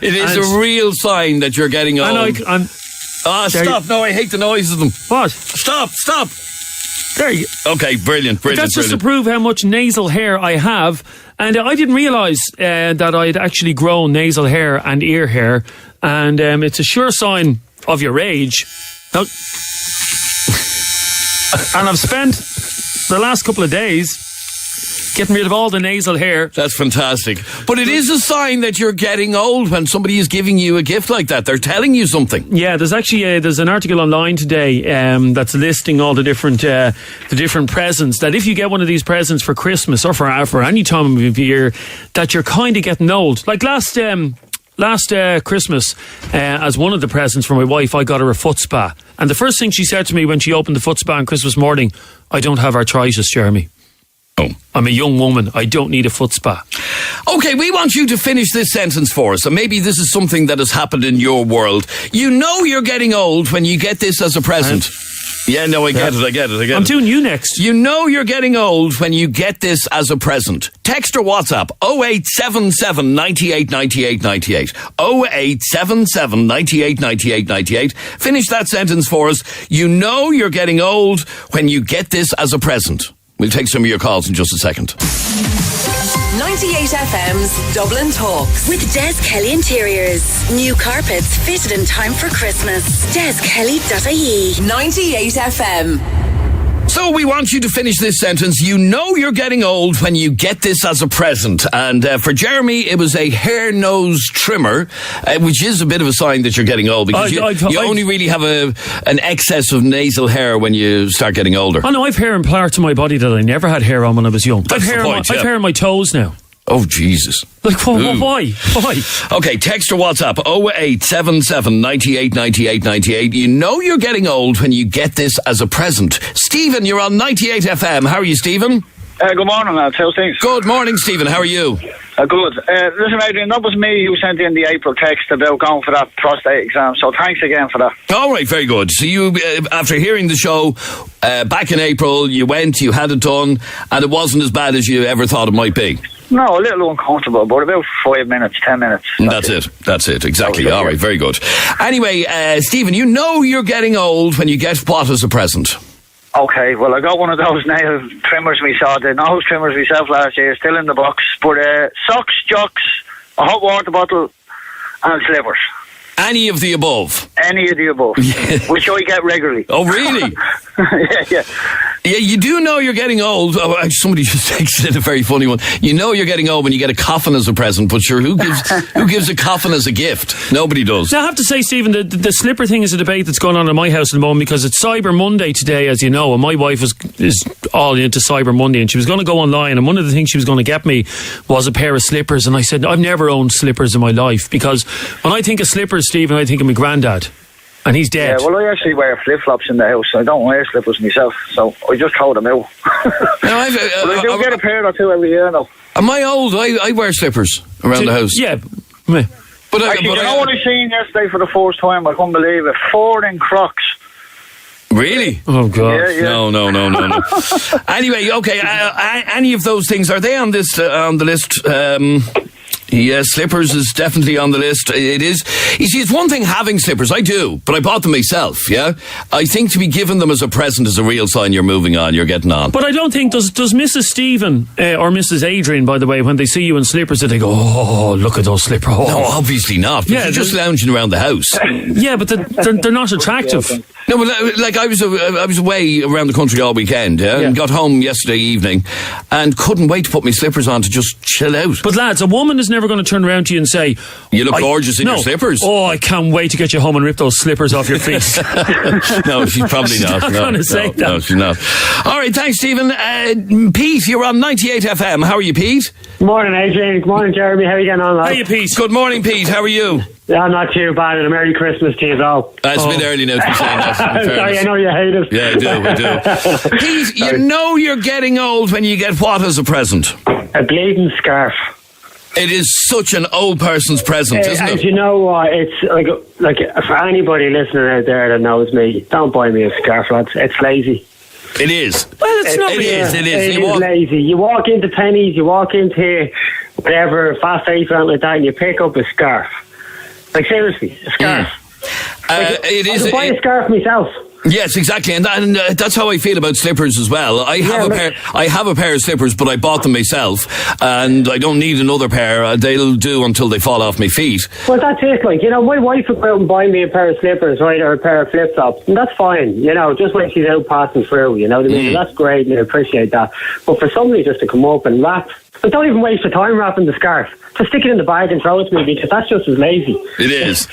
It is a real sign that you're getting old. Stop. No, I hate the noise of them. What? Stop. There you go. Okay, brilliant. That's just to prove how much nasal hair I have. And I didn't realise that I'd actually grown nasal hair and ear hair. And it's a sure sign of your age. And I've spent the last couple of days getting rid of all the nasal hair. That's fantastic. But it is a sign that you're getting old when somebody is giving you a gift like that. They're telling you something. Yeah, there's actually there's an article online today that's listing all the different presents. That if you get one of these presents for Christmas or for any time of year, that you're kind of getting old. Like last Christmas, as one of the presents for my wife, I got her a foot spa. And the first thing she said to me when she opened the foot spa on Christmas morning, I don't have arthritis, Jeremy. Oh. I'm a young woman. I don't need a foot spa. Okay, we want you to finish this sentence for us. And maybe this is something that has happened in your world. You know you're getting old when you get this as a present. I get it. I'm doing you next. You know you're getting old when you get this as a present. Text or WhatsApp 0877 98 98 98. 0877 98 98 98. Finish that sentence for us. You know you're getting old when you get this as a present. We'll take some of your calls in just a second. 98 FM's Dublin Talks with Des Kelly Interiors. New carpets fitted in time for Christmas. DesKelly.ie. 98 FM. So we want you to finish this sentence. You know you're getting old when you get this as a present. And for Jeremy, it was a hair nose trimmer, which is a bit of a sign that you're getting old because you only really have an excess of nasal hair when you start getting older. I know, I've hair in parts of my body that I never had hair on when I was young. That's the point, I've hair on my toes now. Oh, Jesus. Like, why? Okay, text or WhatsApp 0877 98 98 98. You know you're getting old when you get this as a present. Stephen, you're on 98 FM. How are you, Stephen? Good morning, lads. How's things? Good morning, Stephen. How are you? Good. Listen, Adrian, that was me who sent in the April text about going for that prostate exam, so thanks again for that. All right, very good. So you, after hearing the show, back in April, you went, you had it done, and it wasn't as bad as you ever thought it might be. No, a little uncomfortable, but about 5 minutes, 10 minutes. That's it, exactly. All right, very good. Anyway, Stephen, you know you're getting old when you get what as a present? Okay, well, I got one of those nail trimmers we saw, the nose trimmers myself last year, still in the box, but socks, jocks, a hot water bottle, and slippers. Any of the above? Any of the above, which I get regularly. Oh, really? Yeah. Yeah, you do know you're getting old. Oh, somebody just texted in a very funny one. You know you're getting old when you get a coffin as a present, but sure, who gives a coffin as a gift? Nobody does. Now, I have to say, Stephen, the slipper thing is a debate that's going on in my house at the moment because it's Cyber Monday today, as you know, and my wife is all into Cyber Monday, and she was going to go online, and one of the things she was going to get me was a pair of slippers, and I said, I've never owned slippers in my life, because when I think of slippers, Stephen, I think of my granddad. And he's dead. Yeah, well, I actually wear flip-flops in the house. I don't wear slippers myself, so I just throw them out. But I do get a pair or two every year, though. Am I old? I wear slippers around the house. Yeah. But actually, you know what I seen yesterday for the first time? I couldn't believe it. Ford in Crocs. Really? Oh, God. Yeah. No. Anyway, okay, any of those things, are they on this on the list? Yes, slippers is definitely on the list. It is. You see, it's one thing having slippers. I do, but I bought them myself, yeah? I think to be given them as a present is a real sign you're moving on, you're getting on. But I don't think, does Mrs. Stephen or Mrs. Adrian, by the way, when they see you in slippers, they go, oh, look at those slippers. Oh. No, obviously not. You're just lounging around the house. Yeah, but they're not attractive. No, but like I was away around the country all weekend, and got home yesterday evening and couldn't wait to put my slippers on to just chill out. But lads, a woman is never going to turn around to you and say, you look gorgeous in your slippers. Oh, I can't wait to get you home and rip those slippers off your feet. No, she's probably not. She's not going to say that. No, she's not. All right, thanks, Stephen. Pete, you're on 98 FM. How are you, Pete? Good morning, Adrian. Good morning, Jeremy. How are you getting on, lad? How are you, Pete? Good morning, Pete. How are you? Yeah, not too bad, and a Merry Christmas to you all. It's a bit early now to be saying that. Sorry, I know you hate it. Yeah, I do. Pete, you know you're getting old when you get what as a present? A bleeding scarf. It is such an old person's present, isn't it? And you know what? It's like for anybody listening out there that knows me, don't buy me a scarf, lads. It's lazy. It is. Well, it's not. It is. It is lazy. You walk into Penny's, you walk into whatever Fast 8 or something like that, and you pick up a scarf. Like, seriously, a scarf. It is. I could buy a scarf myself. Yes, exactly, and that's how I feel about slippers as well. I have a pair of slippers, but I bought them myself, and I don't need another pair. They'll do until they fall off my feet. Well, that's it. Like, you know, my wife would go out and buy me a pair of slippers, right, or a pair of flip flops, and that's fine. You know, just when she's out passing through. You know what I mean? That's great, and I appreciate that. But for somebody just to come up and wrap, but don't even waste your time wrapping the scarf. Just stick it in the bag and throw it to me, because that's just as lazy. It is.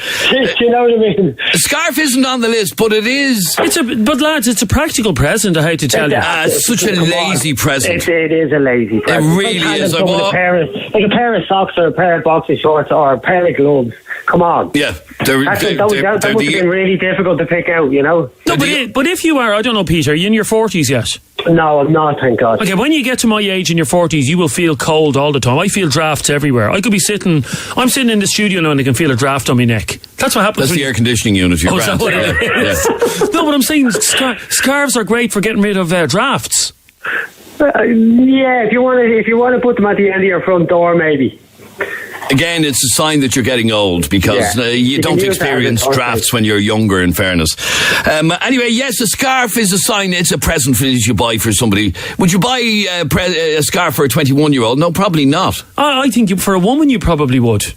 You know what I mean? A scarf isn't on the list, but it is. But lads, it's a practical present, I hate to tell you. It's such a lazy present. It is a lazy present. It really is. Like a pair of socks or a pair of boxing shorts or a pair of gloves. Come on. Yeah. That must have been really difficult to pick out, you know? No, but if you are, I don't know, Peter, are you in your 40s yet? No, I'm not, thank God. Okay, when you get to my age in your 40s, you will feel cold all the time. I feel drafts everywhere. I'm sitting in the studio now and I can feel a draft on my neck. That's what happens. That's the air conditioning unit. Is that what it is? Yeah. No, but I'm saying scarves are great for getting rid of drafts. Yeah, if you want to put them at the end of your front door, maybe. Again, it's a sign that you're getting old because you don't experience drafts when you're younger, in fairness. Anyway, yes, a scarf is a sign. It's a present that you buy for somebody. Would you buy a scarf for a 21-year-old? No, probably not. I think for a woman you probably would.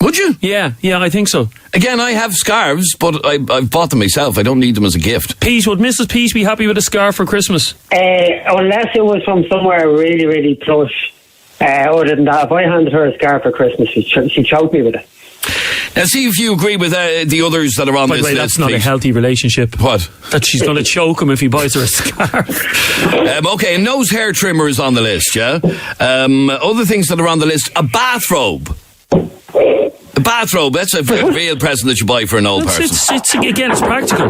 Would you? Yeah, I think so. Again, I have scarves, but I've bought them myself. I don't need them as a gift. Pete, would Mrs. Pete be happy with a scarf for Christmas? Unless it was from somewhere really, really plush. Other than that, if I handed her a scarf for Christmas, she'd choke me with it. Now, see if you agree with the others that are on this list. That's not a healthy relationship. What? That she's going to choke him if he buys her a scarf. Okay, a nose hair trimmer is on the list, yeah? Other things that are on the list, a bathrobe. A bathrobe, that's a real present that you buy for an old person. It's practical.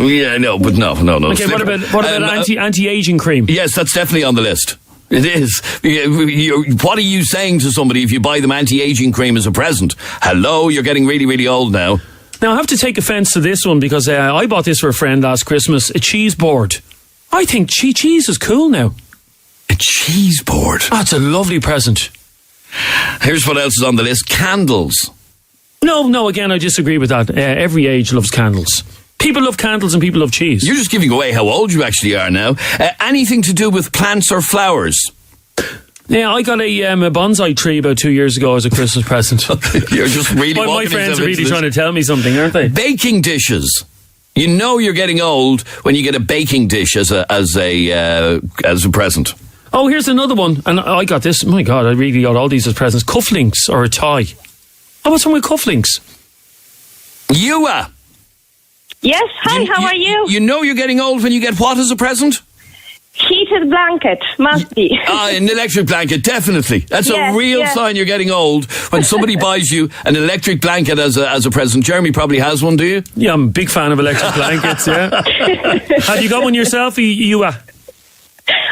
Yeah, no, but no. Okay, what about anti-aging cream? Yes, that's definitely on the list. It is. What are you saying to somebody if you buy them anti-aging cream as a present? Hello, you're getting really, really old now. Now, I have to take offence to this one because I bought this for a friend last Christmas, a cheese board. I think cheese is cool now. A cheese board? Oh, it's a lovely present. Here's what else is on the list. Candles. No, again, I disagree with that. Every age loves candles. People love candles and people love cheese. You're just giving away how old you actually are now. Anything to do with plants or flowers? Yeah, I got a bonsai tree about 2 years ago as a Christmas present. You're just really my friends are really trying to tell me something, aren't they? Baking dishes. You know you're getting old when you get a baking dish as a present. Oh, here's another one. And I got this. My God, I really got all these as presents. Cufflinks or a tie. How about some with cufflinks? Ewa. Yes, hi, how are you? You know you're getting old when you get what as a present? Heated blanket, must be. An electric blanket, definitely. That's a real sign you're getting old when somebody buys you an electric blanket as a present. Jeremy probably has one, do you? Yeah, I'm a big fan of electric blankets, yeah. Have you got one yourself, Ewa?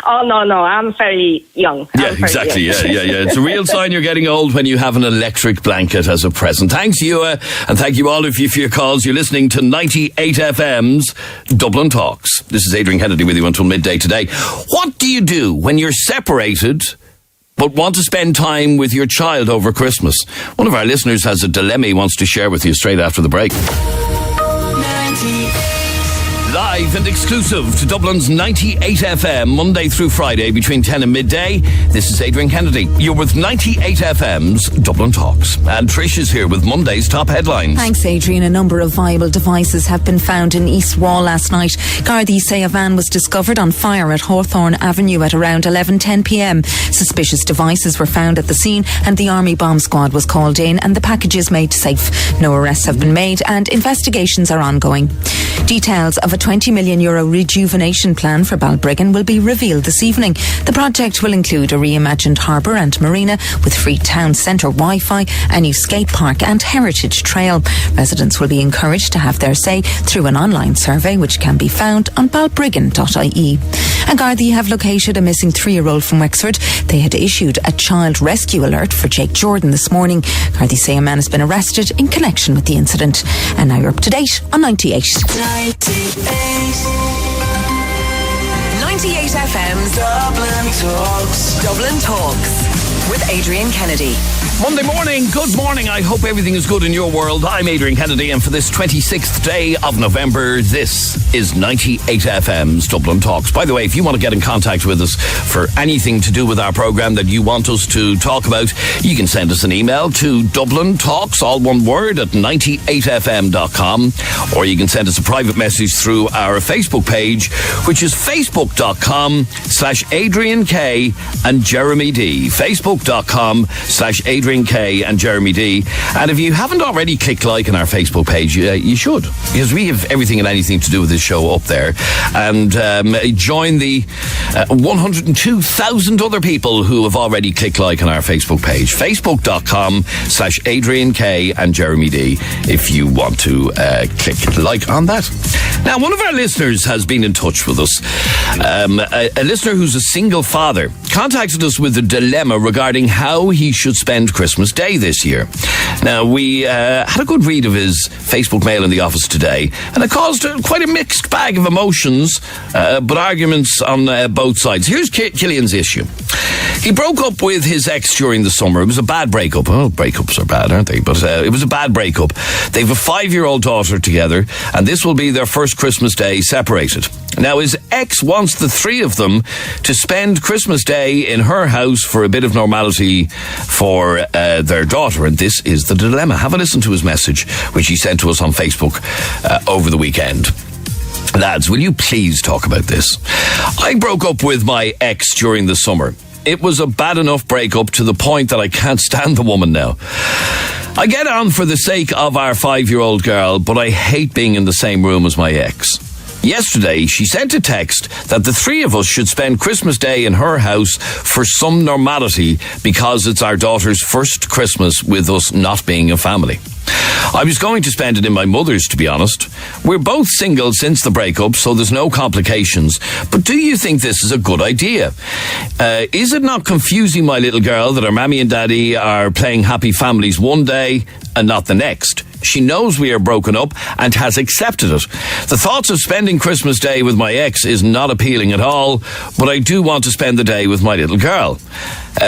Oh, no, I'm very young. Yeah, exactly. Yeah. It's a real sign you're getting old when you have an electric blanket as a present. Thanks, Ewa, and thank you all of you for your calls. You're listening to 98 FM's Dublin Talks. This is Adrian Kennedy with you until midday today. What do you do when you're separated but want to spend time with your child over Christmas? One of our listeners has a dilemma he wants to share with you straight after the break. Live and exclusive to Dublin's 98 FM, Monday through Friday between 10 and midday. This is Adrian Kennedy. You're with 98 FM's Dublin Talks. And Trish is here with Monday's top headlines. Thanks, Adrian. A number of viable devices have been found in East Wall last night. Gardaí say a van was discovered on fire at Hawthorne Avenue at around 11:10 p.m. Suspicious devices were found at the scene and the Army bomb squad was called in and the packages made safe. No arrests have been made and investigations are ongoing. Details of a €20 million rejuvenation plan for Balbriggan will be revealed this evening. The project will include a reimagined harbour and marina with free town centre Wi-Fi, a new skate park and heritage trail. Residents will be encouraged to have their say through an online survey which can be found on balbriggan.ie. And Gardaí have located a missing 3-year-old from Wexford. They had issued a child rescue alert for Jake Jordan this morning. Gardaí say a man has been arrested in connection with the incident. And now you're up to date on 98. 98 FM's Dublin Talks. Dublin Talks with Adrian Kennedy. Monday morning, good morning. I hope everything is good in your world. I'm Adrian Kennedy, and for this 26th day of November, this is 98 FM's Dublin Talks. By the way, if you want to get in contact with us for anything to do with our programme that you want us to talk about, you can send us an email to Dublin Talks, all one word, at 98fm.com, or you can send us a private message through our Facebook page, which is facebook.com/Adrian K and Jeremy D. Facebook.com/Adrian K and Jeremy D. And if you haven't already clicked like on our Facebook page, you should, because we have everything and anything to do with this show up there. And join the 102,000 other people who have already clicked like on our Facebook page. Facebook.com/Adrian K and Jeremy D if you want to click like on that. Now, one of our listeners has been in touch with us. A listener who's a single father contacted us with a dilemma regarding how he should spend Christmas Day this year. Now, we had a good read of his Facebook mail in the office today, and it caused quite a mixed bag of emotions, but arguments on both sides. Here's Killian's issue. He broke up with his ex during the summer. It was a bad breakup. Oh, breakups are bad, aren't they? But it was a bad breakup. They have a 5-year-old daughter together, and this will be their first Christmas Day separated. Now, his ex wants the the three of them to spend Christmas Day in her house for a bit of normality for their daughter. And this is the dilemma. Have a listen to his message, which he sent to us on Facebook over the weekend. Lads, will you please talk about this? I broke up with my ex during the summer. It was a bad enough breakup to the point that I can't stand the woman now. I get on for the sake of our 5-year-old girl, but I hate being in the same room as my ex. Yesterday, she sent a text that the three of us should spend Christmas Day in her house for some normality because it's our daughter's first Christmas with us not being a family. I was going to spend it in my mother's, to be honest. We're both single since the breakup, so there's no complications. But do you think this is a good idea? Is it not confusing my little girl that her mammy and daddy are playing happy families one day and not the next? She knows we are broken up and has accepted it. The thoughts of spending Christmas Day with my ex is not appealing at all, but I do want to spend the day with my little girl.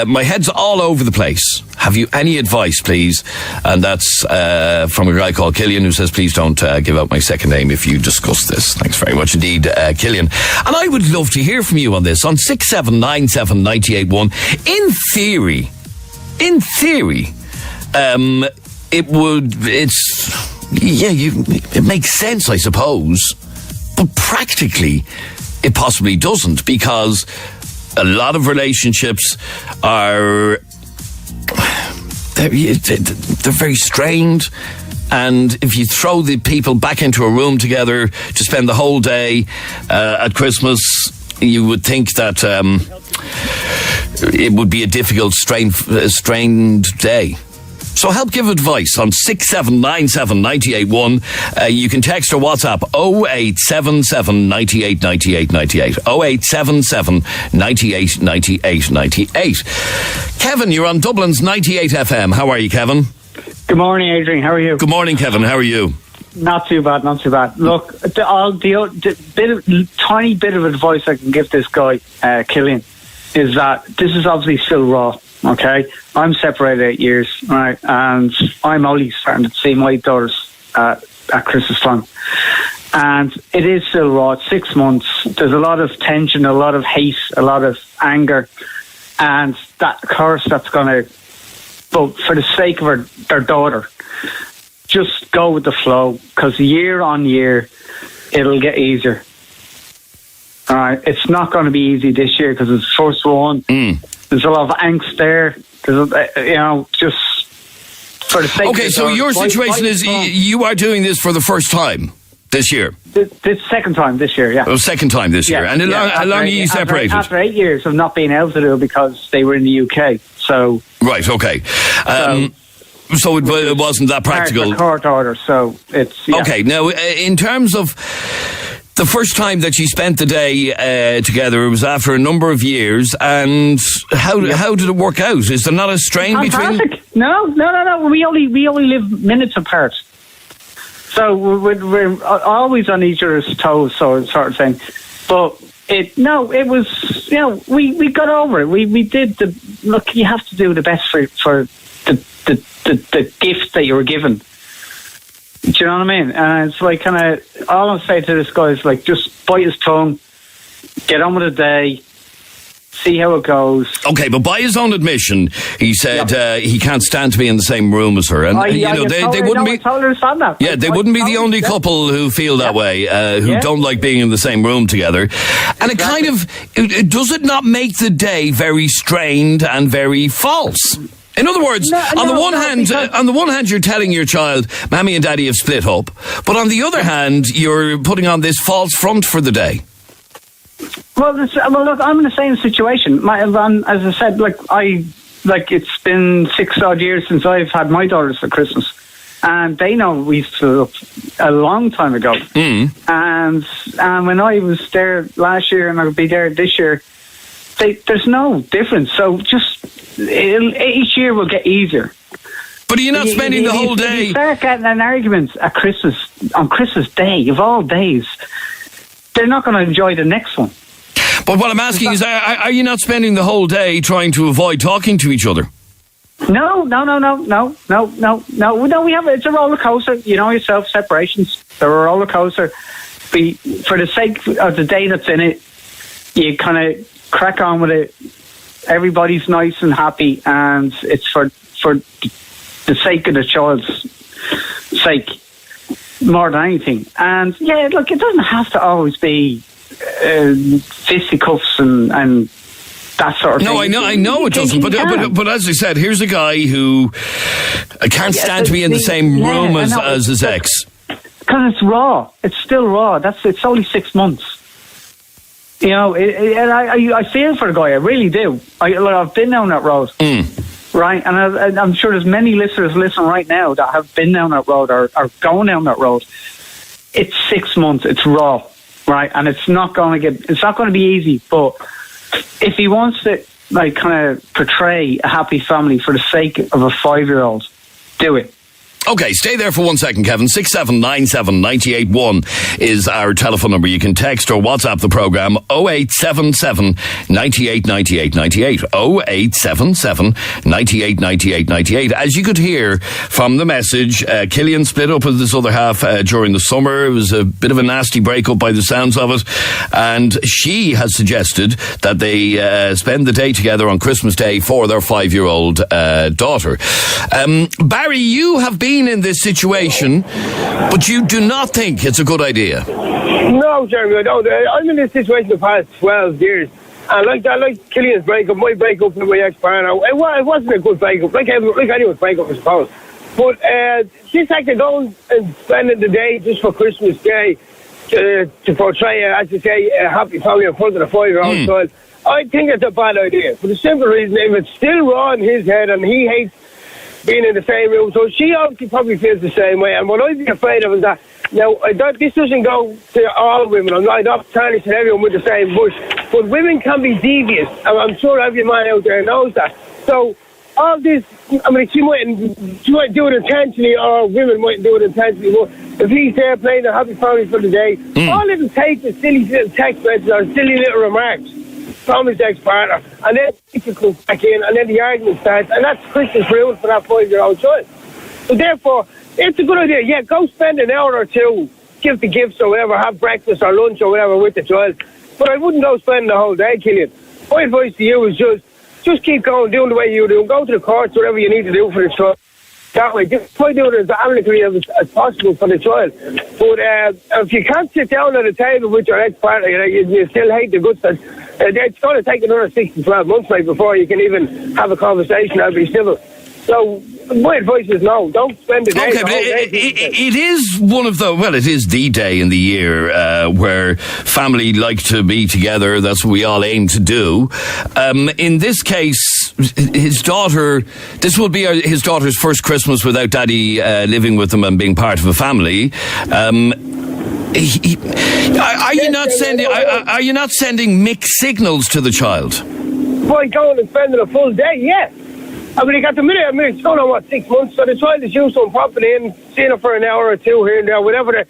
My head's all over the place. Have you any advice, please? And that's from a guy called Killian, who says, please don't give out my second name if you discuss this. Thanks very much indeed, Killian. And I would love to hear from you on this on 6797981. In theory, it makes sense, I suppose, but practically it possibly doesn't, because a lot of relationships are they're very strained, and if you throw the people back into a room together to spend the whole day at Christmas, you would think that it would be a difficult, strained day. So help give advice on 6797981. You can text or WhatsApp 0877 98 98 98. 0877 98 98 98. Kevin, you're on Dublin's 98 FM. How are you, Kevin? Good morning, Adrian. How are you? Good morning, Kevin. How are you? Not too bad, not too bad. Look, the tiny bit of advice I can give this guy, Killian, is that this is obviously still raw. Okay, I'm separated 8 years, right, and I'm only starting to see my daughters at Christmas time, and it is still raw. It's 6 months. There's a lot of tension, a lot of hate, a lot of anger, and that curse that's going to, but for the sake of their daughter, just go with the flow, because year on year it'll get easier. All right, it's not going to be easy this year because it's the first one. There's a lot of angst there. There's, just for the sake of okay, so your situation is you are doing this for the first time this year? This second time this year, yeah. Oh, second time this year. And how long are you separated? After 8 years of not being able to do it because they were in the UK. So right, okay. So it wasn't that practical. Court order, so it's... Yeah. Okay, now, in terms of the first time that you spent the day together, it was after a number of years, and how did it work out? Is there not a strain between... No. We only live minutes apart. So we're always on each other's toes, sort of thing. But it was, we got over it. We did look, you have to do the best for the gift that you were given. Do you know what I mean? And it's like kind of, all I'm saying to this guy is like, just bite his tongue, get on with the day, see how it goes. Okay, but by his own admission, he said he can't stand to be in the same room as her, and they wouldn't be. I totally understand that. Yeah, they wouldn't be the only couple who feel that way, who don't like being in the same room together. And it kind of does it not make the day very strained and very false? In other words, on the one hand, you're telling your child, "Mammy and Daddy have split up," but on the other hand, you're putting on this false front for the day. Well, look, I'm in the same situation. As I said, it's been 6 odd years since I've had my daughters for Christmas, and they know we split up a long time ago. And when I was there last year, and I'll be there this year, there's no difference. So just each year will get easier. But are you not spending the whole day? You start getting in arguments at Christmas, on Christmas Day, of all days, they're not going to enjoy the next one. But what I'm asking is, are you not spending the whole day trying to avoid talking to each other? No. We have it's a roller coaster. You know yourself, separations. They're a roller coaster. For the sake of the day that's in it, you kind of crack on with it. Everybody's nice and happy, and it's for the sake of the child's sake more than anything. And yeah, look, it doesn't have to always be fisticuffs and that sort of thing. No, I know it doesn't. But as I said, here's a guy who can't stand to be in the same room as his ex. Because it's raw. It's still raw. It's only 6 months. You know, and I feel for the guy. I really do. I've been down that road. Right, and I'm sure there's many listeners listening right now that have been down that road or are going down that road. It's 6 months. It's raw, right, and it's not going to be easy. But if he wants to, like, kind of portray a happy family for the sake of a 5-year-old, do it. Okay, stay there for 1 second, Kevin. 6797 981 is our telephone number. You can text or WhatsApp the programme 0877 98 98 98. 0877 98 98 98. As you could hear from the message, Killian split up with this other half during the summer. It was a bit of a nasty breakup by the sounds of it. And she has suggested that they spend the day together on Christmas Day for their 5-year-old daughter. Barry, you have been in this situation, but you do not think it's a good idea. No, Jeremy, I don't. I'm in this situation the past 12 years. And like Killian's breakup, my breakup with my ex-partner, it wasn't a good breakup, like anyone's breakup, I suppose. But this act of going and spending the day just for Christmas Day to portray, as you say, a happy family in front of the 5-year-old child, I think it's a bad idea. For the simple reason, if it's still raw in his head and he hates being in the same room, so she obviously probably feels the same way. And what I'd be afraid of is that, now, this doesn't go to all women. I'm not tarnishing everyone with the same bush, but women can be devious, and I'm sure every man out there knows that. So all this, I mean, she might do it intentionally, or women might do it intentionally, but if he's there playing a happy family for the day, all it'll take is silly little text messages or silly little remarks from his ex-partner, and then he comes back in, and then the argument starts, and that's Christmas ruined for that 5-year-old child. So therefore, it's a good idea. Yeah, go spend an hour or two, give the gifts or whatever, have breakfast or lunch or whatever with the child. But I wouldn't go spend the whole day, Killian. My advice to you is just keep going, doing the way you do. Go to the courts, whatever you need to do for the child. That way, just try to do it as amicably as possible for the child. But if you can't sit down at a table with your ex-partner, you still hate the guts. It's going to take another 6 to 12 months, mate, before you can even have a conversation and be civil. So my advice is no, don't spend the day. Okay, but it is one of the, well, it is the day in the year where family like to be together. That's what we all aim to do. In this case, his daughter, this will be his daughter's first Christmas without daddy living with them and being part of a family. Are you not sending mixed signals to the child? By going and spending a full day, yeah. I mean, at the minute, it's going on, 6 months, so the child is used to popping in, seeing her for an hour or two here and there, whatever the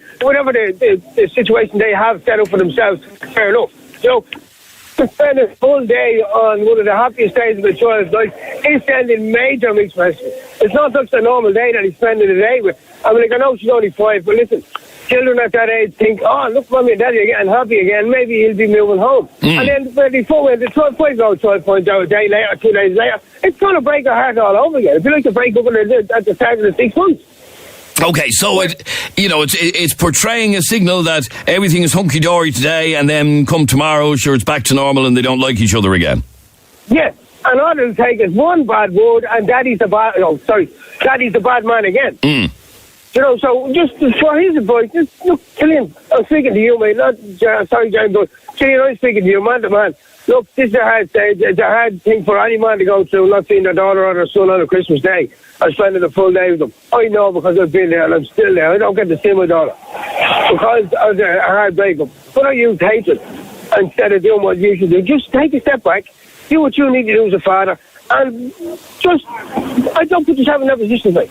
situation they have set up for themselves, fair enough. So, to spend a full day on one of the happiest days of the child's life, he's sending major mixed messages. It's not just a normal day that he's spending the day with. I mean, I know she's only 5, but listen, children at that age think, oh, look, mommy and daddy are getting happy again, maybe he'll be moving home. And then before when the 5-year-old child finds out a day later, 2 days later, it's going to break her heart all over again. It'd be like to break up at the start of the 6 months. Okay, so it's portraying a signal that everything is hunky-dory today, and then come tomorrow, sure, it's back to normal and they don't like each other again. Yes, and all it'll take is one bad word and daddy's the bad man again. So just for his advice, just look, Killian, I'm speaking to you, mate. Sorry, John, but Killian, I'm speaking to you, man to man. Look, this is a hard stage. It's a hard thing for any man to go through, not seeing their daughter or their son on a Christmas day or spending a full day with them. I know because I've been there and I'm still there. I don't get to see my daughter because of a hard breakup. But I use hatred instead of doing what you should do. Just take a step back, do what you need to do as a father, and I don't put yourself in that position, mate.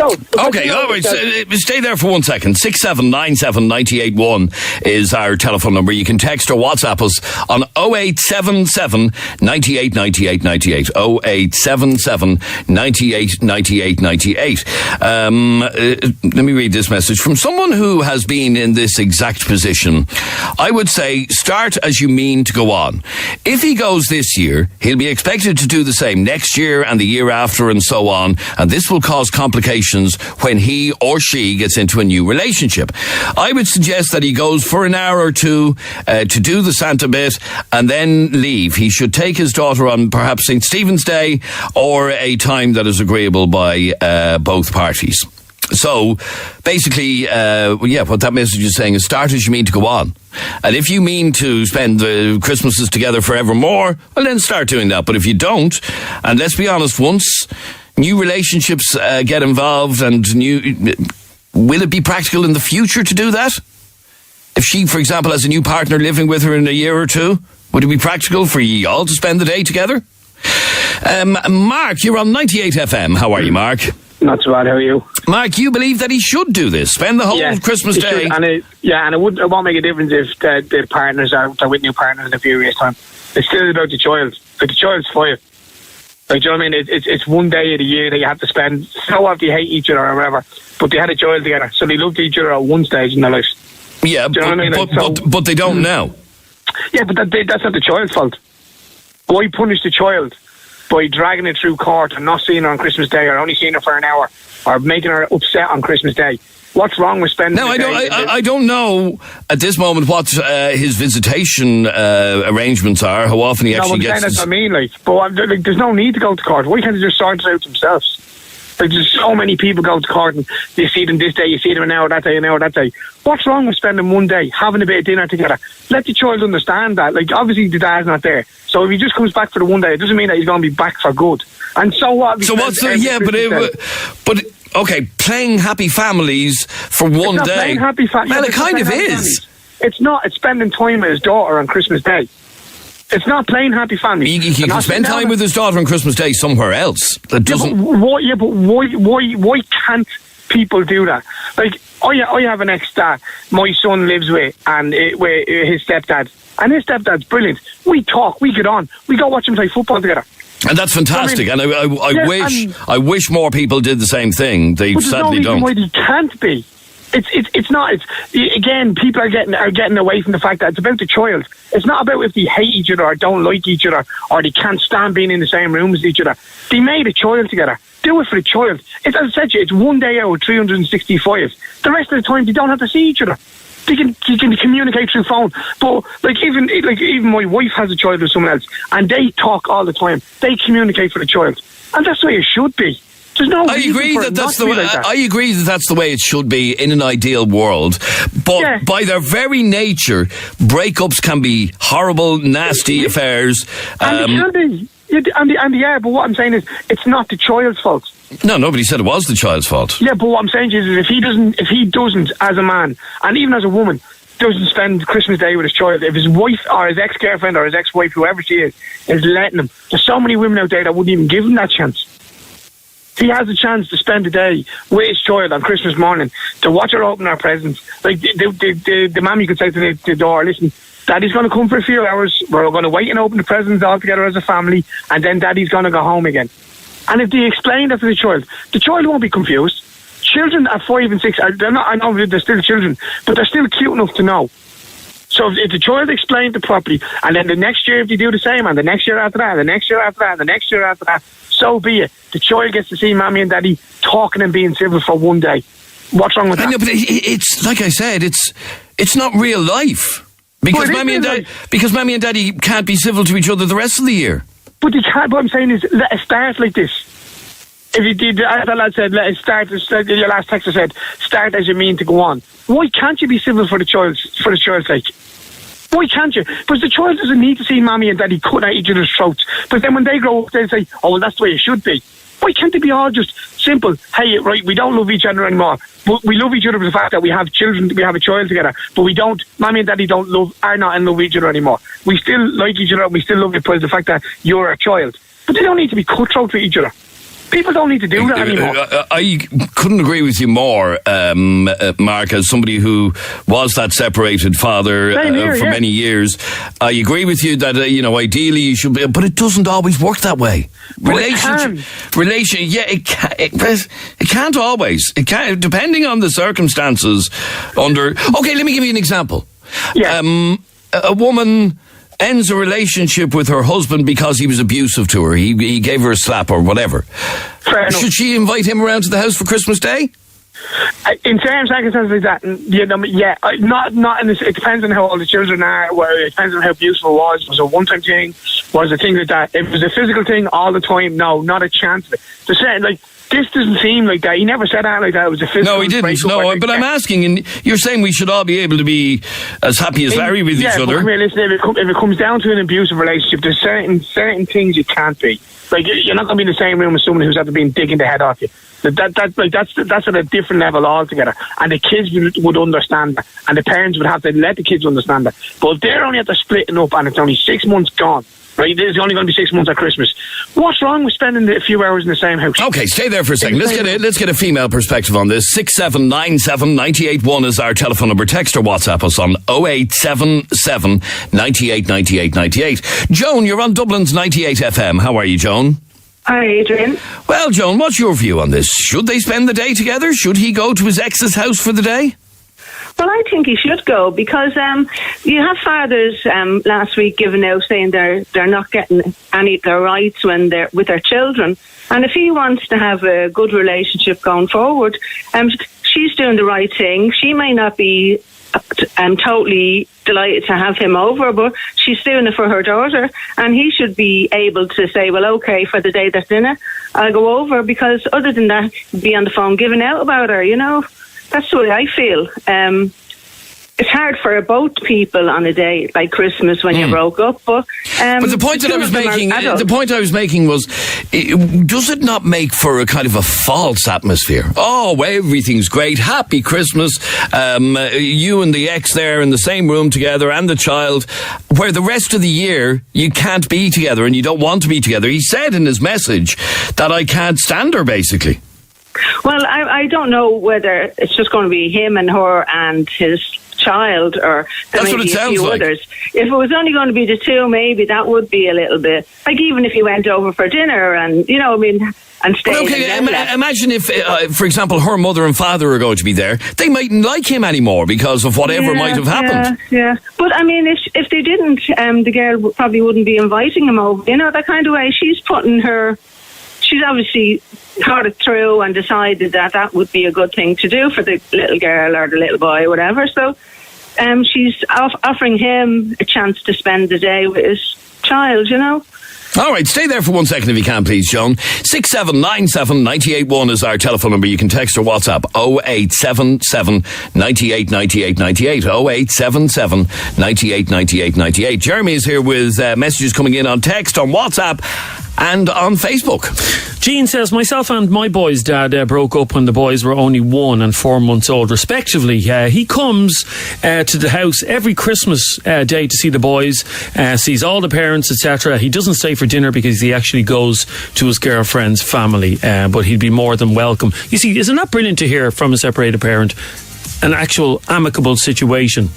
Okay, all right. Stay there for 1 second. 6797981 is our telephone number. You can text or WhatsApp us on 0877 98 98 98. 0877 98 98 98. Let me read this message from someone who has been in this exact position. I would say start as you mean to go on. If he goes this year, he'll be expected to do the same next year and the year after and so on, and this will cause complications when he or she gets into a new relationship. I would suggest that he goes for an hour or two to do the Santa bit and then leave. He should take his daughter on perhaps St. Stephen's Day or a time that is agreeable by both parties. So, basically, what that message is saying is start as you mean to go on. And if you mean to spend the Christmases together forevermore, well, then start doing that. But if you don't, and let's be honest, once new relationships get involved and will it be practical in the future to do that? If she, for example, has a new partner living with her in a year or two, would it be practical for you all to spend the day together? Mark, you're on 98 FM. How are you, Mark? Not so bad. How are you? Mark, you believe that he should do this? Spend the whole Christmas day? It won't make a difference if the partners are with new partners in a few years' time. It's still about the child. Like, the child's 5. Like, do you know what I mean? It's one day of the year that you have to spend. So often they hate each other or whatever, but they had a child together, so they loved each other at one stage in their lives. Yeah, do you know what I mean? But they don't now. Yeah, but that's not the child's fault. Why punish the child by dragging it through court and not seeing her on Christmas Day, or only seeing her for an hour, or making her upset on Christmas Day? What's wrong with spending? No, I don't know at this moment what his visitation arrangements are. How often he actually gets. That's what I mean. But there's no need to go to court. Why can't they just sort it out themselves? Like, there's so many people go to court and you see them this day, you see them an hour that day, an hour that day. What's wrong with spending one day having a bit of dinner together? Let the child understand that. Like, obviously the dad's not there, so if he just comes back for the one day, it doesn't mean that he's going to be back for good. And so what? So what's the but okay, playing happy families for one day. Playing happy well, it kind of is. Families. It's not. It's spending time with his daughter on Christmas Day. It's not playing happy families. He can spend time with his daughter on Christmas Day somewhere else. That doesn't. Why can't people do that? Like, I have an ex that my son lives with, and with his stepdad, and his stepdad's brilliant. We talk, we get on, we go watch him play football together. And that's fantastic. I mean, and I wish more people did the same thing. They sadly don't. Why they can't be. It's not. Again, people are getting away from the fact that it's about the child. It's not about if they hate each other or don't like each other or they can't stand being in the same room as each other. They made a child together. Do it for the child. As I said to you, it's one day out of 365. The rest of the time, they don't have to see each other. They can communicate through phone. But even my wife has a child with someone else, and they talk all the time. They communicate for the child, and that's the way it should be. I agree that that's the way. I agree that that's the way it should be in an ideal world. But by their very nature, breakups can be horrible, nasty affairs. And they can be. But what I'm saying is, it's not the child's fault. No, nobody said it was the child's fault. Yeah, but what I'm saying is, if he doesn't, as a man, and even as a woman, doesn't spend Christmas Day with his child, if his wife or his ex-girlfriend or his ex-wife, whoever she is letting him, there's so many women out there that wouldn't even give him that chance. He has a chance to spend the day with his child on Christmas morning, to watch her open her presents. Like, the mammy could say to the door, listen, Daddy's going to come for a few hours, we're going to wait and open the presents all together as a family, and then Daddy's going to go home again. And if they explain that to the child won't be confused. Children at 5 and 6, they're not, I know they're still children, but they're still cute enough to know. So if the child explains it properly, and then the next year if they do the same, and the next year after that, and the next year after that, and the next year after that, so be it. The child gets to see Mommy and Daddy talking and being civil for one day. What's wrong with that? I know, but it's like I said, it's not real life. Because Mommy and Daddy can't be civil to each other the rest of the year. But they can't. What I'm saying is, let it start like this. If you did, as the lad said, let it start. Your last texter said, "Start as you mean to go on." Why can't you be civil for the child's sake? Why can't you? Because the child doesn't need to see Mommy and Daddy cutting at each other's throats. But then when they grow up, they'll say, "Oh, well, that's the way it should be." Why can't they be all just simple? Hey, right, we don't love each other anymore. But we love each other for the fact that we have children, we have a child together. But we don't. Mommy and Daddy are not in love with each other anymore. We still like each other. We still love you because the fact that you're a child. But they don't need to be cutthroat with each other. People don't need to do that anymore. I couldn't agree with you more, Mark, as somebody who was that separated father for many years. I agree with you that, ideally you should be, but it doesn't always work that way. It can't always. It can't, depending on the circumstances. Okay, let me give you an example. Yeah. A woman ends a relationship with her husband because he was abusive to her. He gave her a slap or whatever. Should she invite him around to the house for Christmas Day? In certain circumstances like that, not in this. It depends on how old the children are. It depends on how abusive it was. Was it a one-time thing? Was it things like that? If it was a physical thing all the time, no, not a chance of it. This doesn't seem like that. He never said that like that. It was a physical. No, he didn't. No, but I'm asking, and you're saying we should all be able to be as happy as Larry with each other. Come here, listen, if it comes down to an abusive relationship, there's certain things you can't be. Like, you're not going to be in the same room with someone who's after being digging the head off you. That's at a different level altogether. And the kids would understand that, and the parents would have to let the kids understand that. But if they're only after splitting up and it's only 6 months gone, right? There's only going to be 6 months at Christmas. What's wrong with spending a few hours in the same house? Okay, stay there for a second. Let's get a female perspective on this. 6797 981 is our telephone number. Text or WhatsApp us on 0877 98 98 98. Joan, you're on Dublin's 98 FM. How are you, Joan? Hi, Adrian. Well, Joan, what's your view on this? Should they spend the day together? Should he go to his ex's house for the day? Well, I think he should go because you have fathers last week giving out saying they're not getting any of their rights when they're with their children, and if he wants to have a good relationship going forward, she's doing the right thing. She may not be totally delighted to have him over, but she's doing it for her daughter, and he should be able to say, well, okay, for the day that's in it, I'll go over, because other than that, be on the phone giving out about her, That's the way I feel. It's hard for both people on a day like Christmas when you broke up, but the point that I was making was, does it not make for a kind of a false atmosphere? Oh, everything's great, happy Christmas, you and the ex there in the same room together and the child, where the rest of the year you can't be together and you don't want to be together. He said in his message that I can't stand her, basically. Well, I don't know whether it's just going to be him and her and his child, or there may be a few others. If it was only going to be the two, maybe that would be a little bit, like even if you went over for dinner and, and stayed. Well, okay, imagine if, for example, her mother and father are going to be there. They mightn't like him anymore because of whatever might have happened. Yeah. But, if they didn't, the girl probably wouldn't be inviting him over. That kind of way. She's obviously thought it through and decided that would be a good thing to do for the little girl or the little boy, whatever. So she's offering him a chance to spend the day with his child, All right, stay there for 1 second if you can, please, Joan. 6797 981 is our telephone number. You can text or WhatsApp 0877 98 98 98. 0877 98 98 98. Jeremy is here with messages coming in on text, on WhatsApp, and on Facebook. Jean says, myself and my boy's dad broke up when the boys were only 1 and 4 months old, respectively. He comes to the house every Christmas day to see the boys, sees all the parents, etc. He doesn't stay for dinner because he actually goes to his girlfriend's family, but he'd be more than welcome. You see, isn't that brilliant to hear from a separated parent? An actual amicable situation.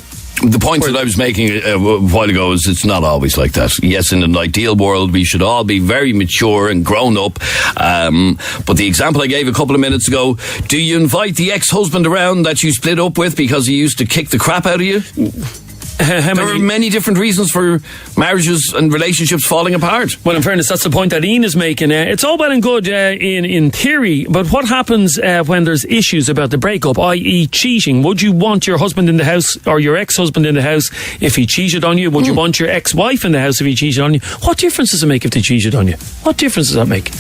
The point that I was making a while ago is it's not always like that. Yes, in an ideal world, we should all be very mature and grown up. But the example I gave a couple of minutes ago, do you invite the ex-husband around that you split up with because he used to kick the crap out of you? There are many different reasons for marriages and relationships falling apart. Well, in fairness, that's the point that Ian is making. It's all well and good in theory, but what happens when there's issues about the breakup, i.e. cheating? Would you want your husband in the house or your ex-husband in the house if he cheated on you? Would you want your ex-wife in the house if he cheated on you? What difference does it make if they cheated on you? What difference does that make?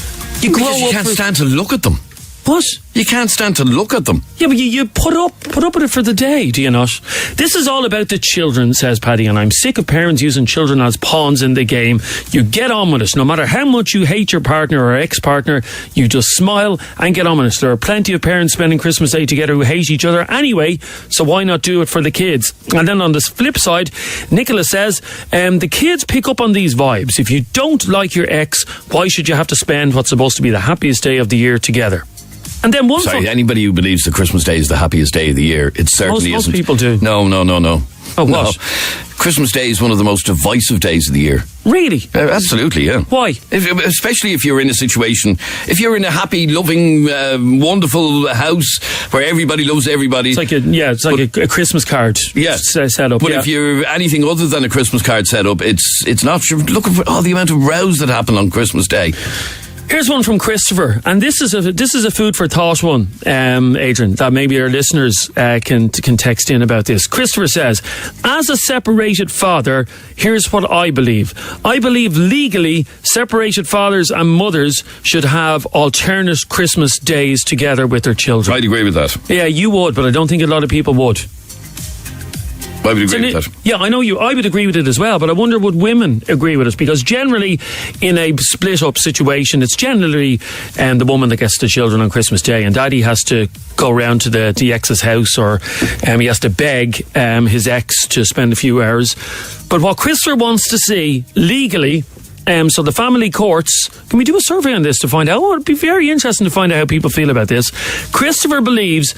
You can't stand to look at them. What? You can't stand to look at them. Yeah, but you put up with it for the day, do you not? This is all about the children, says Paddy, and I'm sick of parents using children as pawns in the game. You get on with it. No matter how much you hate your partner or ex-partner, you just smile and get on with it. There are plenty of parents spending Christmas Day together who hate each other anyway, so why not do it for the kids? And then on the flip side, Nicola says, the kids pick up on these vibes. If you don't like your ex, why should you have to spend what's supposed to be the happiest day of the year together? And then anybody who believes that Christmas Day is the happiest day of the year, it certainly isn't. Most people do. No. Oh, what? No. Christmas Day is one of the most divisive days of the year. Really? Absolutely, yeah. Why? Especially if you're in a situation, if you're in a happy, loving, wonderful house where everybody loves everybody. It's like a Christmas card set up. But if you're anything other than a Christmas card set up, it's not. You're looking for all the amount of rows that happen on Christmas Day. Here's one from Christopher, and this is a food for thought one, Adrian, that maybe our listeners can text in about this. Christopher says, as a separated father, here's what I believe. I believe legally separated fathers and mothers should have alternate Christmas days together with their children. I'd agree with that. Yeah, you would, but I don't think a lot of people would. I would agree with that. Yeah, I know you. I would agree with it as well, but I wonder would women agree with it? Because generally, in a split-up situation, it's generally the woman that gets the children on Christmas Day, and Daddy has to go round to the ex's house, or he has to beg his ex to spend a few hours. But what Christopher wants to see legally, so the family courts, can we do a survey on this to find out? Oh, it'd be very interesting to find out how people feel about this. Christopher believes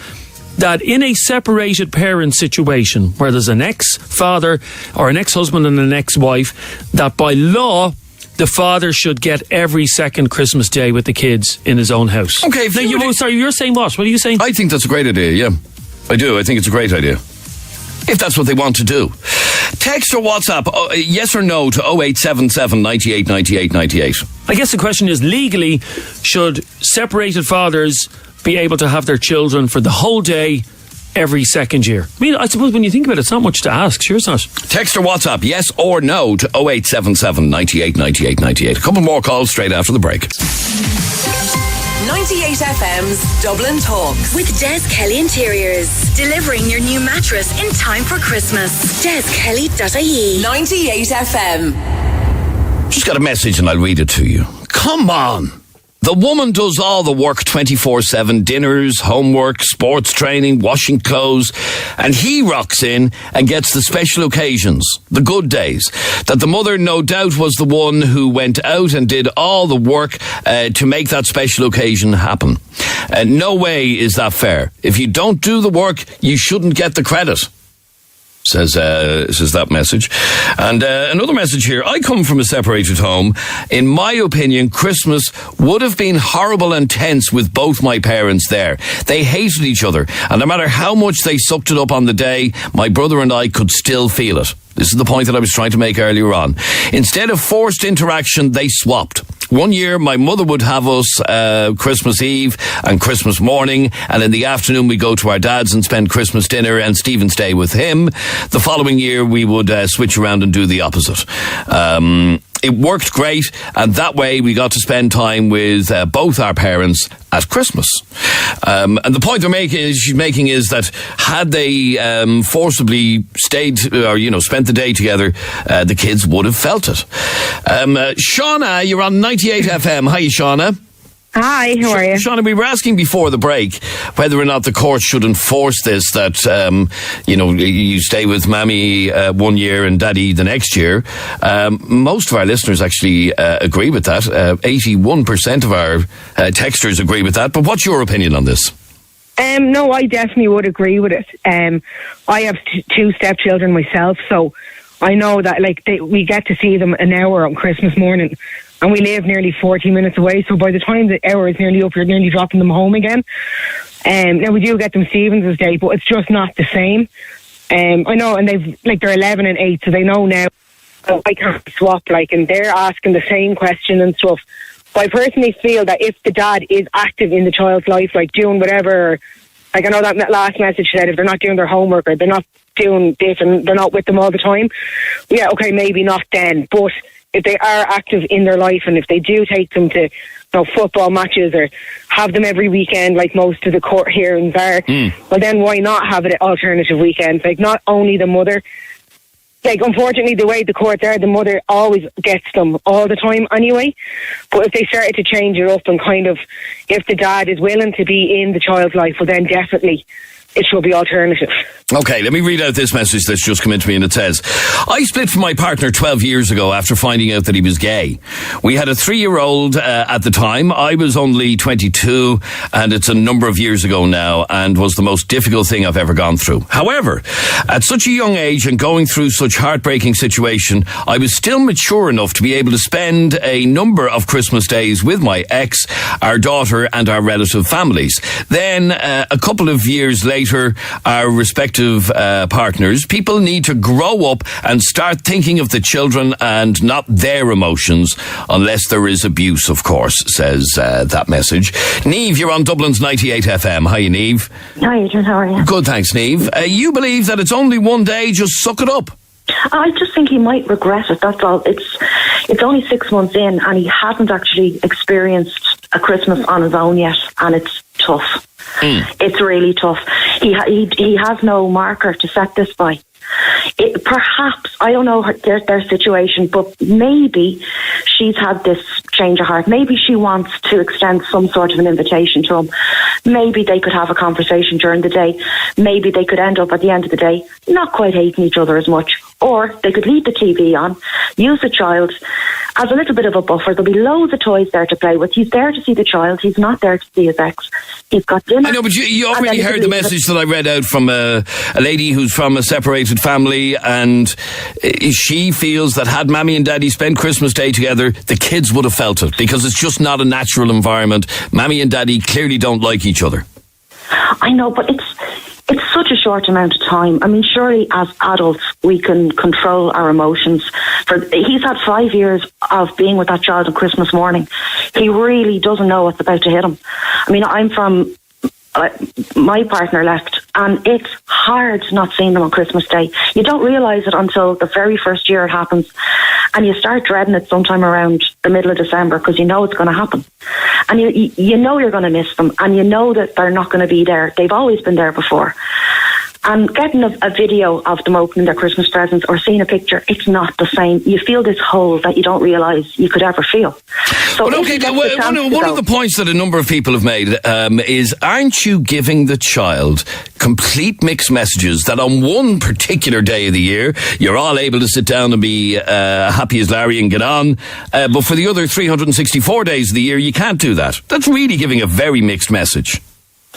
that in a separated parent situation where there's an ex-father or an ex-husband and an ex-wife, that by law the father should get every second Christmas Day with the kids in his own house. Okay. You're saying what? What are you saying? I think that's a great idea, yeah. I do. I think it's a great idea. If that's what they want to do. Text or WhatsApp, yes or no to 0877 98 98 98. I guess the question is, legally, should separated fathers be able to have their children for the whole day every second year? I mean, I suppose when you think about it, it's not much to ask. Sure it's not. Text or WhatsApp, yes or no to 0877 98 98 98. A couple more calls straight after the break. 98 FM's Dublin Talks with Des Kelly Interiors. Delivering your new mattress in time for Christmas. DesKelly.ie. 98 FM. Just got a message and I'll read it to you. Come on. The woman does all the work 24/7, dinners, homework, sports training, washing clothes, and he rocks in and gets the special occasions, the good days, that the mother no doubt was the one who went out and did all the work to make that special occasion happen. No way is that fair. If you don't do the work, you shouldn't get the credit. Says that message. And another message here. I come from a separated home. In my opinion, Christmas would have been horrible and tense with both my parents there. They hated each other, and no matter how much they sucked it up on the day, my brother and I could still feel it. This is the point that I was trying to make earlier on. Instead of forced interaction, they swapped. One year, my mother would have us Christmas Eve and Christmas morning, and in the afternoon we go to our dad's and spend Christmas dinner and Stephen's Day with him. The following year, we would switch around and do the opposite. It worked great, and that way we got to spend time with both our parents at Christmas. And the point she's making is that had they forcibly stayed or spent the day together, the kids would have felt it. Shauna, you're on 98 FM. Hi, Shauna. Hi, how are you? Shauna, we were asking before the break whether or not the court should enforce this, that, you stay with Mammy 1 year and Daddy the next year. Most of our listeners actually agree with that. 81% of our texters agree with that. But what's your opinion on this? No, I definitely would agree with it. I have two stepchildren myself, so I know that we get to see them an hour on Christmas morning. And we live nearly 40 minutes away, so by the time the hour is nearly up, you're nearly dropping them home again. Now, we do get them Stephen's Day, but it's just not the same. I know, and they're 11 and 8, so they know now I can't swap, and they're asking the same question and stuff. But I personally feel that if the dad is active in the child's life, doing whatever, I know that last message said if they're not doing their homework or they're not doing this and they're not with them all the time, yeah, okay, maybe not then, but if they are active in their life, and if they do take them to football matches or have them every weekend like most of the court hearings are, well then why not have it at alternative weekends? Like, not only the mother, like, unfortunately the way the courts are, the mother always gets them all the time anyway, but if they started to change it up and kind of, if the dad is willing to be in the child's life, well then definitely it should be alternative. Okay, let me read out this message that's just come into me, and it says, I split from my partner 12 years ago after finding out that he was gay. We had a 3-year-old at the time. I was only 22, and it's a number of years ago now, and was the most difficult thing I've ever gone through. However, at such a young age and going through such heartbreaking situation, I was still mature enough to be able to spend a number of Christmas days with my ex, our daughter, and our relative families. Then, a couple of years later, our respective partners, people need to grow up and start thinking of the children and not their emotions, unless there is abuse, of course, says that message. Niamh, you're on Dublin's 98 FM. Hi, Niamh. Hi, Adrian. How are you? Good, thanks, Niamh. You believe that it's only one day, just suck it up? I just think he might regret it, that's all. It's only 6 months in, and he hasn't actually experienced a Christmas on his own yet, and it's tough. It's really tough. He has no marker to set this by. Perhaps, I don't know their situation, but maybe she's had this change of heart. Maybe she wants to extend some sort of an invitation to him. Maybe they could have a conversation during the day. Maybe they could end up at the end of the day not quite hating each other as much. Or they could leave the TV on, use the child as a little bit of a buffer. There'll be loads of toys there to play with. He's there to see the child. He's not there to see his ex. He's got dinner. I know, but you already heard the message that I read out from a lady who's from a separated family, and she feels that had Mammy and Daddy spent Christmas Day together, the kids would have felt it, because it's just not a natural environment. Mammy and Daddy clearly don't like each other. I know, but it's such a short amount of time. I mean, surely as adults we can control our emotions. He's had 5 years of being with that child on Christmas morning. He really doesn't know what's about to hit him. I mean, I'm from... my partner left, and it's hard not seeing them on Christmas Day. You don't realise it until the very first year it happens, and you start dreading it sometime around the middle of December, because you know it's going to happen, and you know you're going to miss them, and you know that they're not going to be there. They've always been there before. And getting a video of them opening their Christmas presents or seeing a picture, it's not the same. You feel this hole that you don't realise you could ever feel. So but okay, one of the points that a number of people have made is, aren't you giving the child complete mixed messages that on one particular day of the year, you're all able to sit down and be happy as Larry and get on, but for the other 364 days of the year, you can't do that? That's really giving a very mixed message.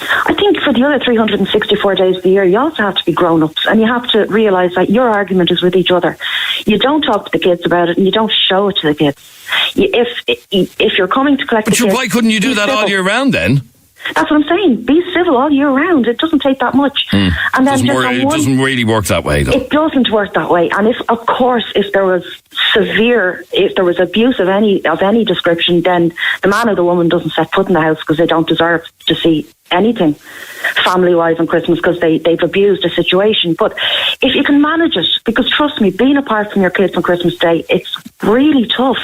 I think for the other 364 days of the year, you also have to be grown-ups, and you have to realise that your argument is with each other. You don't talk to the kids about it, and you don't show it to the kids. If you're coming to collect the kids... Why couldn't you do that all year round then? That's what I'm saying. Be civil all year round. It doesn't take that much. And then it doesn't really work that way, though. It doesn't work that way. And if there was abuse of any description, then the man or the woman doesn't set foot in the house, because they don't deserve to see anything family-wise on Christmas, because they've abused a situation. But if you can manage it, because trust me, being apart from your kids on Christmas Day, it's really tough.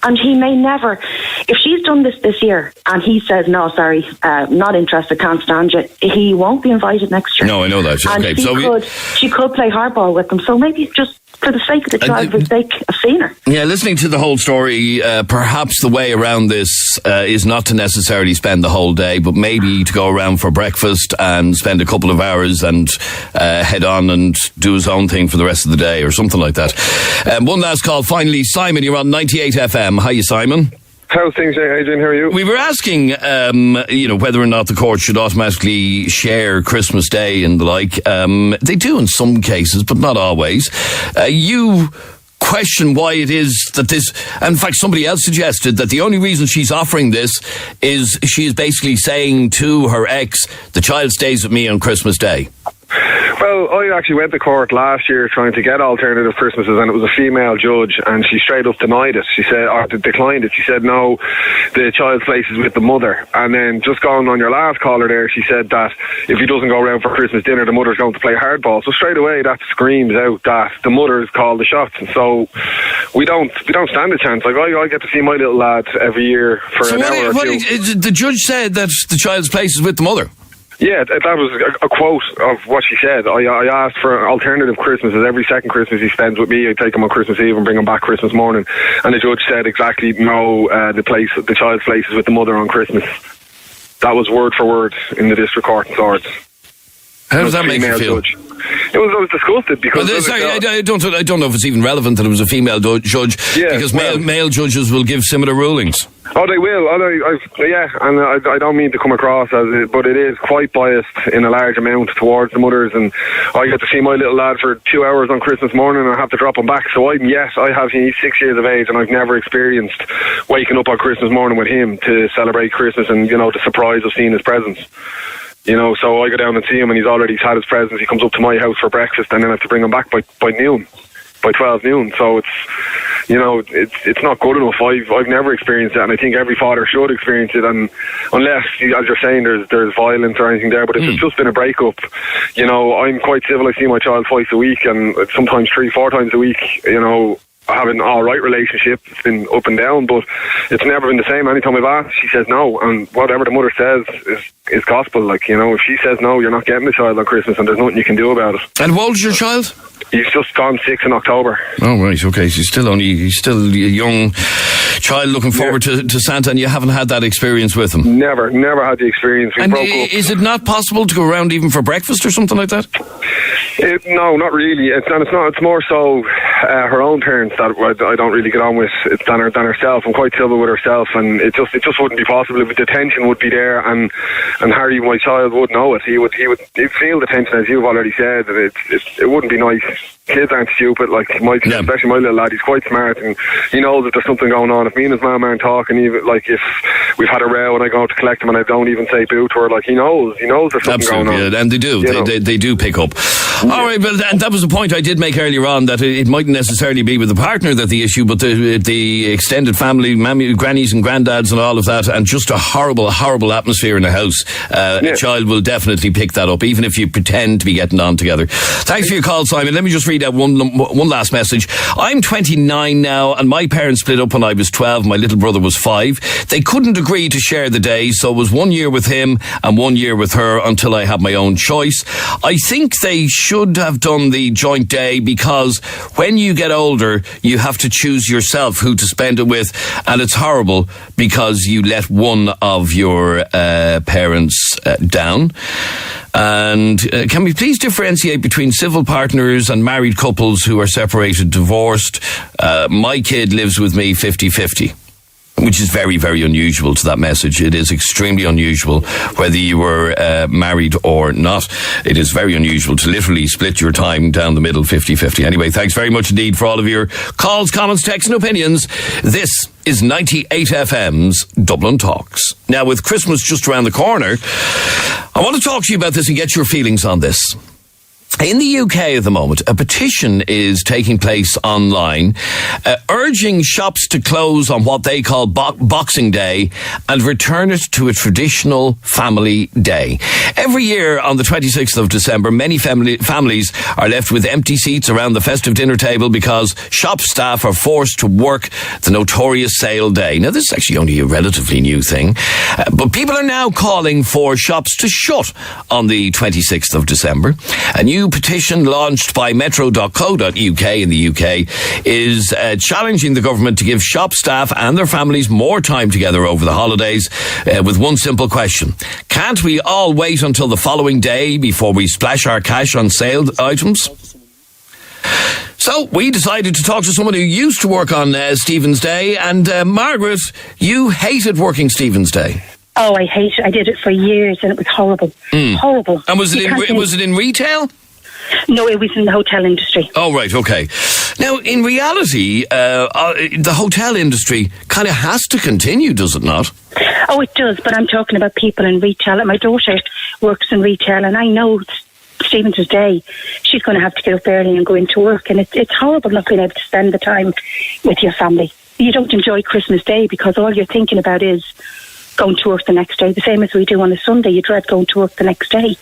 And he may never, if she's done this year and he says, no, sorry, not interested, can't stand you, he won't be invited next year. No, I know that. And okay, she could play hardball with them. So maybe just for the sake of the child, for the sake of seeing her. Yeah, listening to the whole story, perhaps the way around this is not to necessarily spend the whole day, but maybe to go around for breakfast and spend a couple of hours and head on and do his own thing for the rest of the day or something like that. One last call. Finally, Simon, you're on 98 FM. Hi, Simon. How things, Adrian? How are you? We were asking, whether or not the court should automatically share Christmas Day and the like. They do in some cases, but not always. You question why it is that this... In fact, somebody else suggested that the only reason she's offering this is she is basically saying to her ex, the child stays with me on Christmas Day. Well, I actually went to court last year trying to get alternative Christmases, and it was a female judge, and she straight up denied it. She said, or declined it. She said, no, the child's place is with the mother. And then just going on your last caller there, she said that if he doesn't go around for Christmas dinner, the mother's going to play hardball. So straight away, that screams out that the mother's called the shots. And so we don't stand a chance. Like, I get to see my little lad every year for an hour or two. The judge said that the child's place is with the mother. Yeah, that was a quote of what she said. I asked for alternative Christmases. Every second Christmas he spends with me, I take him on Christmas Eve and bring him back Christmas morning. And the judge said exactly, no, the child's place is with the mother on Christmas. That was word for word in the district court in Swords. How does that make you feel? Judge. I was disgusted because... I don't know if it's even relevant that it was a female judge, because male judges will give similar rulings. Oh, they will. I don't mean to come across as it, but it is quite biased in a large amount towards the mothers, and I get to see my little lad for 2 hours on Christmas morning and I have to drop him back. So he's 6 years of age, and I've never experienced waking up on Christmas morning with him to celebrate Christmas and, the surprise of seeing his presents. So I go down and see him, and he's had his presents. He comes up to my house for breakfast, and then I have to bring him back by noon, by 12 noon. So it's not good enough. I've never experienced that, and I think every father should experience it. And unless, as you're saying, there's violence or anything there, but if it's just been a breakup, I'm quite civil. I see my child twice a week, and sometimes 3-4 times a week. I have an alright relationship. It's been up and down, but it's never been the same. Anytime I've asked, she says no, and whatever the mother says is gospel. Like, if she says no, you're not getting the child on Christmas, and there's nothing you can do about it. And how old's your child? He's just gone 6 in October. Oh, right, okay. So he's still a young child looking forward to Santa, and you haven't had that experience with him? Never had the experience. We broke up. Is it not possible to go around even for breakfast or something like that? No, not really. It's more so her own parents that I don't really get on with than herself. I'm quite civil with herself, and it just wouldn't be possible. The tension would be there, and Harry, my child, would know it. He'd feel the tension, as you've already said. It wouldn't be nice. Kids aren't stupid, especially my little lad. He's quite smart, and he knows that there's something going on. If me and his mum aren't talking, even if we've had a row and I go to collect him and I don't even say boo to her, he knows there's something going on. Yeah, and they do. They do pick up. All right, well, and that was the point I did make earlier on, that it mightn't necessarily be with the partner that the issue, but the extended family, grannies and granddads and all of that, and just a horrible atmosphere in the house. A child will definitely pick that up, even if you pretend to be getting on together. Thanks for your call, Simon. Let me just read out one last message. I'm 29 now, and my parents split up when I was 12. My little brother was 5. They couldn't agree to share the days, so it was 1 year with him and 1 year with her until I had my own choice. I think they should have done the joint day, because when you get older, you have to choose yourself who to spend it with, and it's horrible because you let one of your parents down. And can we please differentiate between civil partners and married couples who are separated, divorced? My kid lives with me 50-50. Which is very, very unusual to that message. It is extremely unusual, whether you were married or not. It is very unusual to literally split your time down the middle 50-50. Anyway, thanks very much indeed for all of your calls, comments, texts and opinions. This is 98 FM's Dublin Talks. Now, with Christmas just around the corner, I want to talk to you about this and get your feelings on this. In the UK at the moment, a petition is taking place online urging shops to close on what they call Boxing Day and return it to a traditional family day. Every year on the 26th of December, many families are left with empty seats around the festive dinner table because shop staff are forced to work the notorious sale day. Now, this is actually only a relatively new thing, but people are now calling for shops to shut on the 26th of December. A new petition launched by metro.co.uk in the UK is challenging the government to give shop staff and their families more time together over the holidays with one simple question. Can't we all wait until the following day before we splash our cash on sale items? So we decided to talk to someone who used to work on Stephen's Day, and Margaret, you hated working Stephen's Day. Oh, I hate it. I did it for years and it was horrible. Horrible. And was it in retail? No, it was in the hotel industry. Oh, right, okay. Now, in reality, the hotel industry kind of has to continue, does it not? Oh, it does, but I'm talking about people in retail. My daughter works in retail, and I know Stephen's Day, she's going to have to get up early and go into work, and it's horrible not being able to spend the time with your family. You don't enjoy Christmas Day because all you're thinking about is going to work the next day, the same as we do on a Sunday. You dread going to work the next day.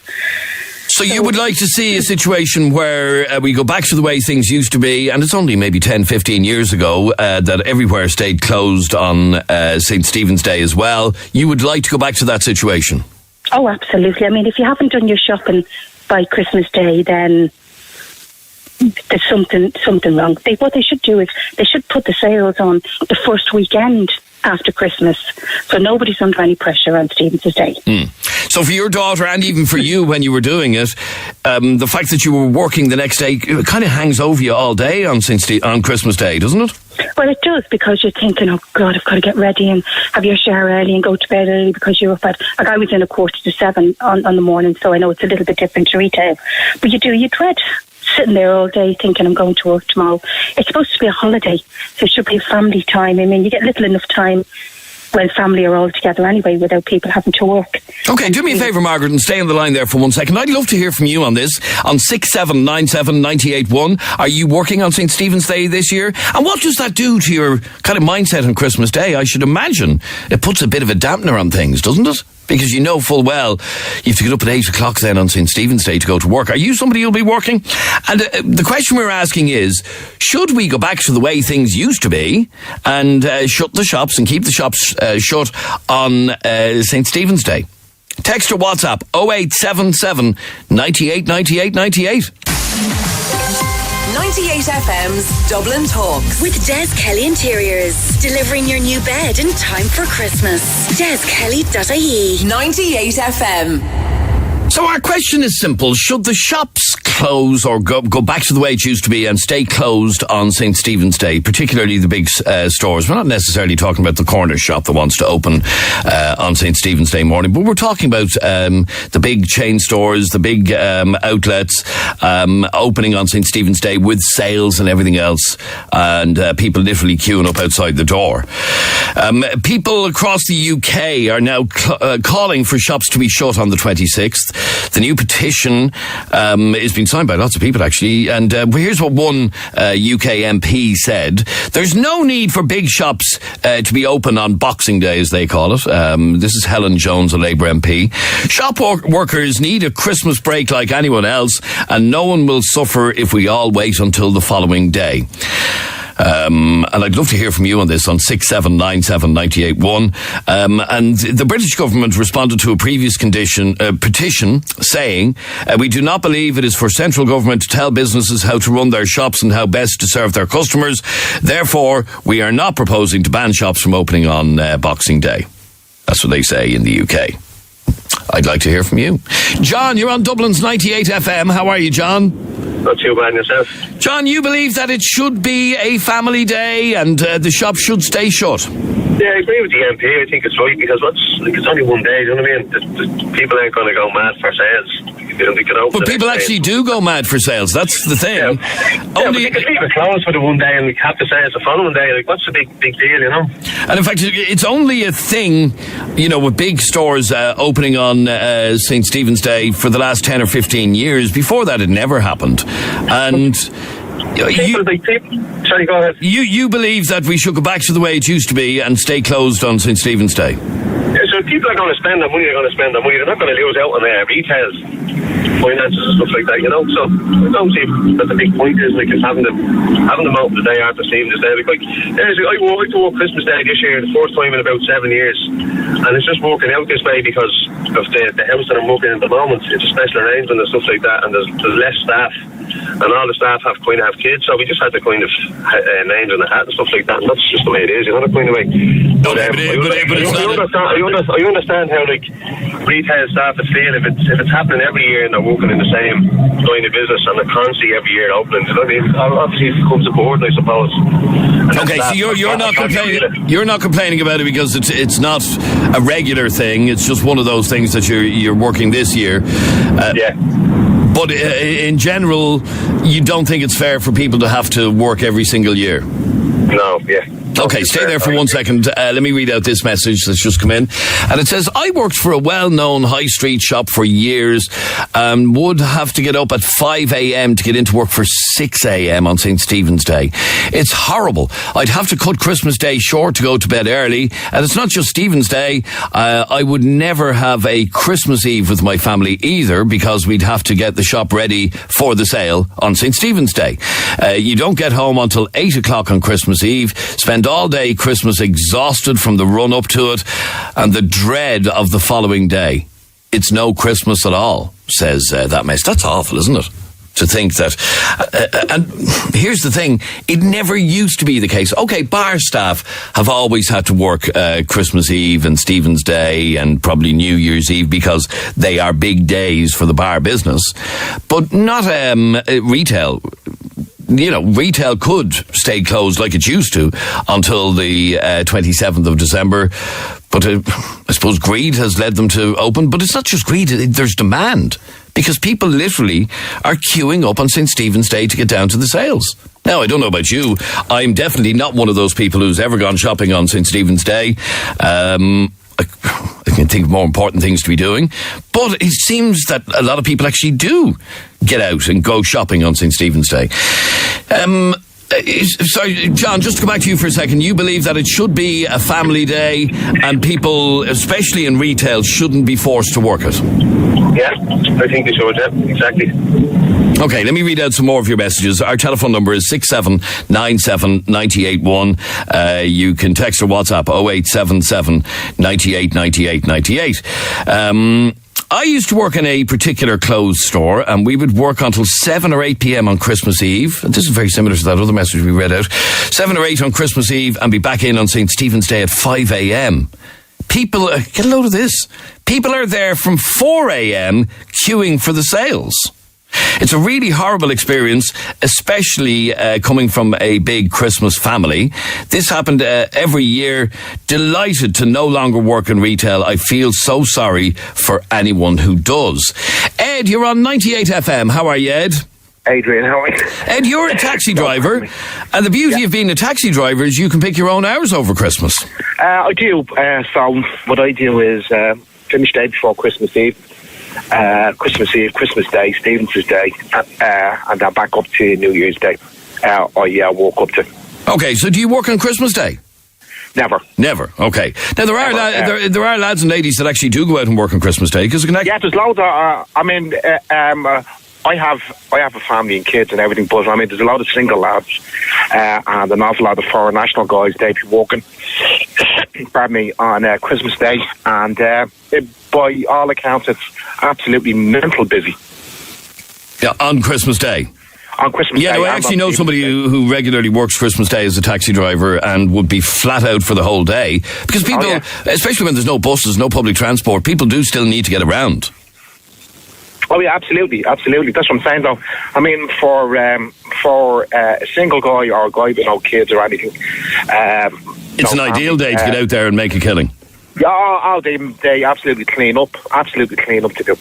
So you would like to see a situation where we go back to the way things used to be, and it's only maybe 10, 15 years ago that everywhere stayed closed on St. Stephen's Day as well. You would like to go back to that situation? Oh, absolutely. I mean, if you haven't done your shopping by Christmas Day, then there's something wrong. What they should do is they should put the sales on the first weekend after Christmas, so nobody's under any pressure on Stephen's Day. So for your daughter, and even for you when you were doing it, the fact that you were working the next day kind of hangs over you all day on Christmas Day, doesn't it? Well, it does, because you're thinking, oh God, I've got to get ready and have your shower early and go to bed early because you're up at, like, I was in 6:45 on the morning, so I know it's a little bit different to retail. But you dread sitting there all day thinking I'm going to work tomorrow. It's supposed to be a holiday, so it should be a family time. I mean, you get little enough time when family are all together anyway without people having to work. Okay, do me a favour, Margaret, and stay on the line there for 1 second. I'd love to hear from you on this, on 6797981. Are you working on St. Stephen's Day this year? And what does that do to your kind of mindset on Christmas Day? I should imagine it puts a bit of a dampener on things, doesn't it? Because you know full well you have to get up at 8 o'clock then on St. Stephen's Day to go to work. Are you somebody who'll be working? And the question we're asking is, should we go back to the way things used to be and shut the shops and keep the shops shut on St. Stephen's Day? Text or WhatsApp 0877 98 98 98. 98 FM's Dublin Talks with Des Kelly Interiors, delivering your new bed in time for Christmas. DesKelly.ie. 98 FM. So our question is simple. Should the shops close or go back to the way it used to be and stay closed on St. Stephen's Day, particularly the big stores? We're not necessarily talking about the corner shop that wants to open on St. Stephen's Day morning, but we're talking about the big chain stores, the big outlets opening on St. Stephen's Day with sales and everything else, and people literally queuing up outside the door. People across the UK are now calling for shops to be shut on the 26th. The new petition is being signed by lots of people, actually. And here's what one UK MP said. There's no need for big shops to be open on Boxing Day, as they call it. This is Helen Jones, a Labour MP. Shop workers need a Christmas break like anyone else, and no one will suffer if we all wait until the following day. And I'd love to hear from you on this on 6797981. And the British government responded to a previous petition saying, we do not believe it is for central government to tell businesses how to run their shops and how best to serve their customers. Therefore, we are not proposing to ban shops from opening on Boxing Day. That's what they say in the UK. I'd like to hear from you. John, you're on Dublin's 98 FM. How are you, John? Not too bad yourself. John, you believe that it should be a family day and the shop should stay shut? Yeah, I agree with the MP. I think it's right because it's only one day, you know what I mean? The people aren't going to go mad for sales. But people actually do go mad for sales. That's the thing. Yeah, but they could leave it closed for the one day and we have to say it's the following day. Like, what's the big deal, you know? And in fact, it's only a thing, you know, with big stores opening on St. Stephen's Day for the last 10 or 15 years. Before that, it never happened. And sorry, go ahead. You believe that we should go back to the way it used to be and stay closed on St. Stephen's Day? Yeah, so if people are going to spend their money, they're going to spend their money. They're not going to lose out on retail finances and stuff like that, you know. So I don't see that the big point is like having them out the day after Stephen's Day. Like I worked Christmas Day this year, the first time in about 7 years, and it's just working out this way because of the house that I'm working in at the moment. It's a special arrangement and stuff like that, and there's less staff, and all the staff have kids, so we just had to kind of names in the hat and stuff like that, and that's just the way it is, you know, the kind of way. I understand how like retail staff would feel if it's happening every year and they're working in the same line of business and they're constantly every year opening. You know what I mean? Obviously, it becomes a burden, I suppose. Okay, so you're not complaining. You're not complaining about it because it's not a regular thing. It's just one of those things that you're working this year. Yeah. But in general, you don't think it's fair for people to have to work every single year? No, yeah. Okay, stay there for 1 second. Let me read out this message that's just come in. And it says, I worked for a well-known high street shop for years and would have to get up at 5 a.m. to get into work for 6 a.m. on St. Stephen's Day. It's horrible. I'd have to cut Christmas Day short to go to bed early. And it's not just Stephen's Day. I would never have a Christmas Eve with my family either, because we'd have to get the shop ready for the sale on St. Stephen's Day. You don't get home until 8 o'clock on Christmas Eve. Spend all day Christmas exhausted from the run up to it and the dread of the following day. It's no Christmas at all, says that mess. That's awful, isn't it? To think that. And here's the thing, it never used to be the case. Okay, bar staff have always had to work Christmas Eve and Stephen's Day and probably New Year's Eve because they are big days for the bar business. But not retail. You know, retail could stay closed like it used to until the 27th of December. But I suppose greed has led them to open. But it's not just greed, there's demand. Because people literally are queuing up on St. Stephen's Day to get down to the sales. Now, I don't know about you. I'm definitely not one of those people who's ever gone shopping on St. Stephen's Day. I can think of more important things to be doing. But it seems that a lot of people actually do get out and go shopping on St. Stephen's Day. Sorry, John, just to go back to you for a second. You believe that it should be a family day and people, especially in retail, shouldn't be forced to work it? Yeah, I think they should, yeah, exactly. Okay, let me read out some more of your messages. Our telephone number is 6797 981. You can text or WhatsApp 0877 98 98 98. I used to work in a particular clothes store and we would work until 7 or 8 p.m. on Christmas Eve. This is very similar to that other message we read out. 7 or 8 on Christmas Eve and be back in on St. Stephen's Day at 5 a.m. People, get a load of this. People are there from 4 a.m. queuing for the sales. It's a really horrible experience, especially coming from a big Christmas family. This happened every year. Delighted to no longer work in retail. I feel so sorry for anyone who does. Ed, you're on 98 FM. How are you, Ed? Adrian, how are you? Ed, you're a taxi driver, and the beauty of being a taxi driver is you can pick your own hours over Christmas. I do. So what I do is finish day before Christmas Eve. Christmas Day, Stephen's Day, and then back up to New Year's Day. I walk up to. Okay, so do you work on Christmas Day? Never. Okay. Now there are lads and ladies that actually do go out and work on Christmas Day because yeah, there's loads of. I have a family and kids and everything, but I mean, there's a lot of single lads and an awful lot of foreign national guys. They'd be working, pardon me, on Christmas Day, and by all accounts, it's absolutely mental busy. Yeah, on Christmas Day. On Christmas Day. Yeah, I actually know somebody who regularly works Christmas Day as a taxi driver and would be flat out for the whole day because people, especially when there's no buses, no public transport, people do still need to get around. Oh yeah, absolutely. That's what I'm saying, though. I mean, for a single guy or a guy with no kids or anything, it's an ideal day to get out there and make a killing. Yeah, they absolutely clean up to do.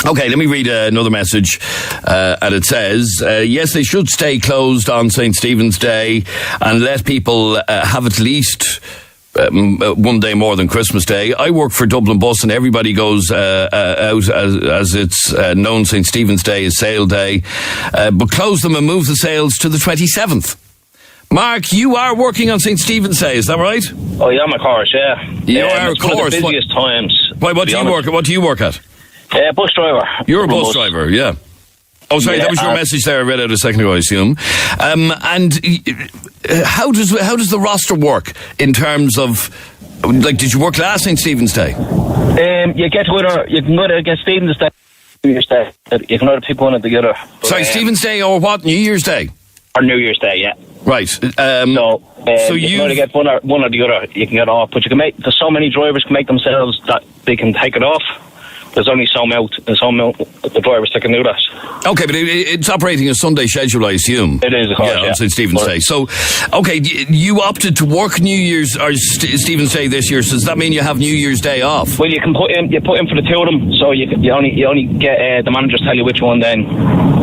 Okay, let me read another message, and it says, yes, they should stay closed on St. Stephen's Day and let people have at least one day more than Christmas Day. I work for Dublin Bus and everybody goes out as it's known St. Stephen's Day is sale day, but close them and move the sales to the 27th. Mark, you are working on St. Stephen's Day, is that right? Oh yeah, I'm of course, yeah. You are, of course. One of the busiest times. What do you work at? Bus driver. You're a bus driver, yeah. Oh, sorry, that was your message there I read out a second ago, I assume. And how does the roster work in terms of, like, did you work last St. Stephen's Day? You can go to get Stephen's Day, New Year's Day. You can either pick one or the other. Sorry, Stephen's Day or what? New Year's Day? Or New Year's Day, yeah. Right. So you can either get one or the other. You can get off, but there's so many drivers can make themselves that they can take it off. There's only some out the drivers that can do that. Okay, but it's operating a Sunday schedule, I assume. It is, of course, on St. Stephen's Day. So, okay, you opted to work New Year's or Stephen's Day this year. So does that mean you have New Year's Day off? Well, you can put in for the two of them. So you only get the managers tell you which one. Then,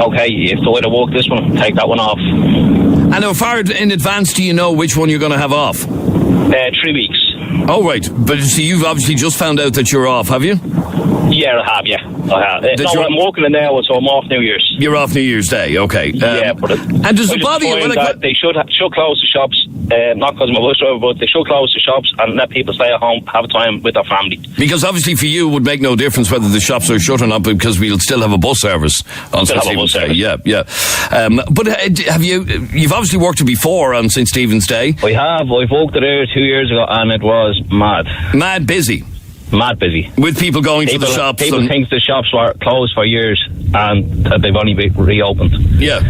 okay, if the way to walk this one, take that one off. And how far in advance do you know which one you're going to have off? 3 weeks. Oh, right. But so you've obviously just found out that you're off, have you? Yeah, I have, yeah. I have. I'm working in now, so I'm off New Year's. You're off New Year's Day, okay. Yeah, but and does it bother you? They should close the shops, not because I'm a bus driver, but they should close the shops and let people stay at home, have time with their family. Because obviously for you it would make no difference whether the shops are shut or not, because we'll still have a bus service on St. Stephen's Day. Yeah. But you've obviously worked it before on St. Stephen's Day. I have. I've worked it there 2 years ago and it was mad. Mad busy. Mad busy. With people going to the shops. People think the shops were closed for years and they've only been reopened. Yeah.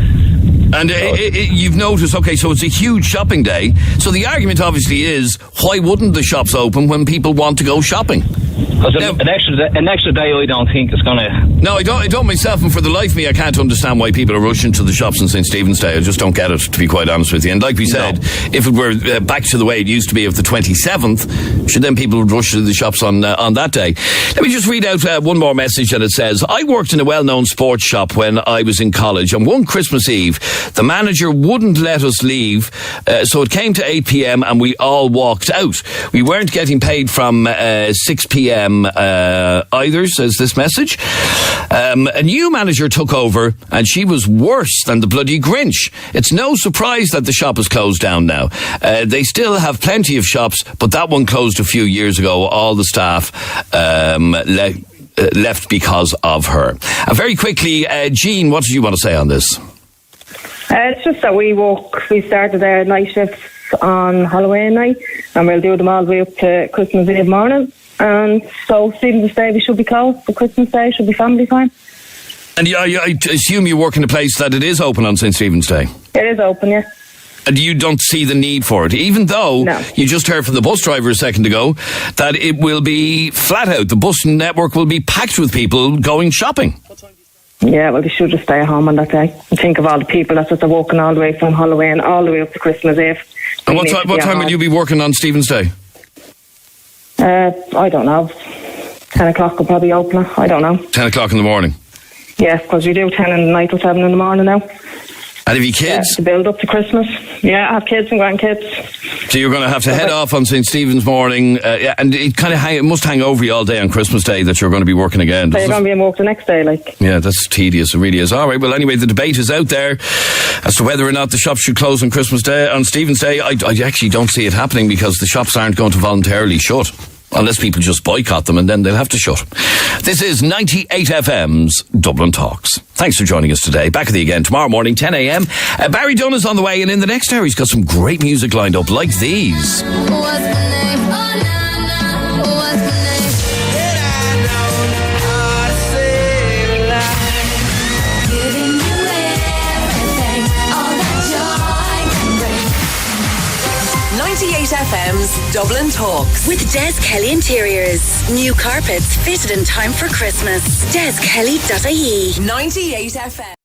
And you've noticed, okay, so it's a huge shopping day. So the argument obviously is, why wouldn't the shops open when people want to go shopping? Because an extra day I don't think is going to... No, I don't myself, and for the life of me, I can't understand why people are rushing to the shops on St. Stephen's Day. I just don't get it, to be quite honest with you. And like we said, if it were back to the way it used to be of the 27th, should then people would rush to the shops on that day. Let me just read out one more message that it says, I worked in a well-known sports shop when I was in college, and one Christmas Eve, the manager wouldn't let us leave, so it came to 8 p.m. and we all walked out. We weren't getting paid from 6 p.m. Either, says this message. A new manager took over and she was worse than the bloody Grinch. It's no surprise that the shop is closed down now. They still have plenty of shops, but that one closed a few years ago. All the staff left because of her. Very quickly, Jean, what did you want to say on this? It's just that we started our night shifts on Halloween night and we'll do them all the way up to Christmas Eve morning. And so Stephen's Day we should be closed, but Christmas Day should be family time. And I assume you work in a place that it is open on St. Stephen's Day? It is open, yeah. And you don't see the need for it, even though you just heard from the bus driver a second ago that it will be flat out. The bus network will be packed with people going shopping. Yeah, well, they should just stay at home on that day and think of all the people that's just walking all the way from Halloween all the way up to Christmas Eve. And what time will you be working on Stephen's Day? I don't know. 10 o'clock will probably open it. I don't know. 10 o'clock in the morning? Yes, because we do 10 in the night or 7 in the morning now. And have you kids? Yeah, to build up to Christmas. Yeah, I have kids and grandkids. So you're going to have to head off on St. Stephen's morning, and it kind of it must hang over you all day on Christmas Day that you're going to be working again. So you're going to be in work the next day, like. Yeah, that's tedious. It really is. All right. Well, anyway, the debate is out there as to whether or not the shops should close on Christmas Day, on Stephen's Day. I actually don't see it happening because the shops aren't going to voluntarily shut. Unless people just boycott them and then they'll have to shut. This is 98 FM's Dublin Talks. Thanks for joining us today. Back with you again tomorrow morning, 10 a.m. Barry Dunn is on the way, and in the next hour he's got some great music lined up like these. What's the name? Oh, nah, nah. What's the name? That I know how to save a life. Giving you everything, all that joy can bring. 98 FM's Dublin Talks with Des Kelly Interiors. New carpets fitted in time for Christmas. DesKelly.ie. 98 FM.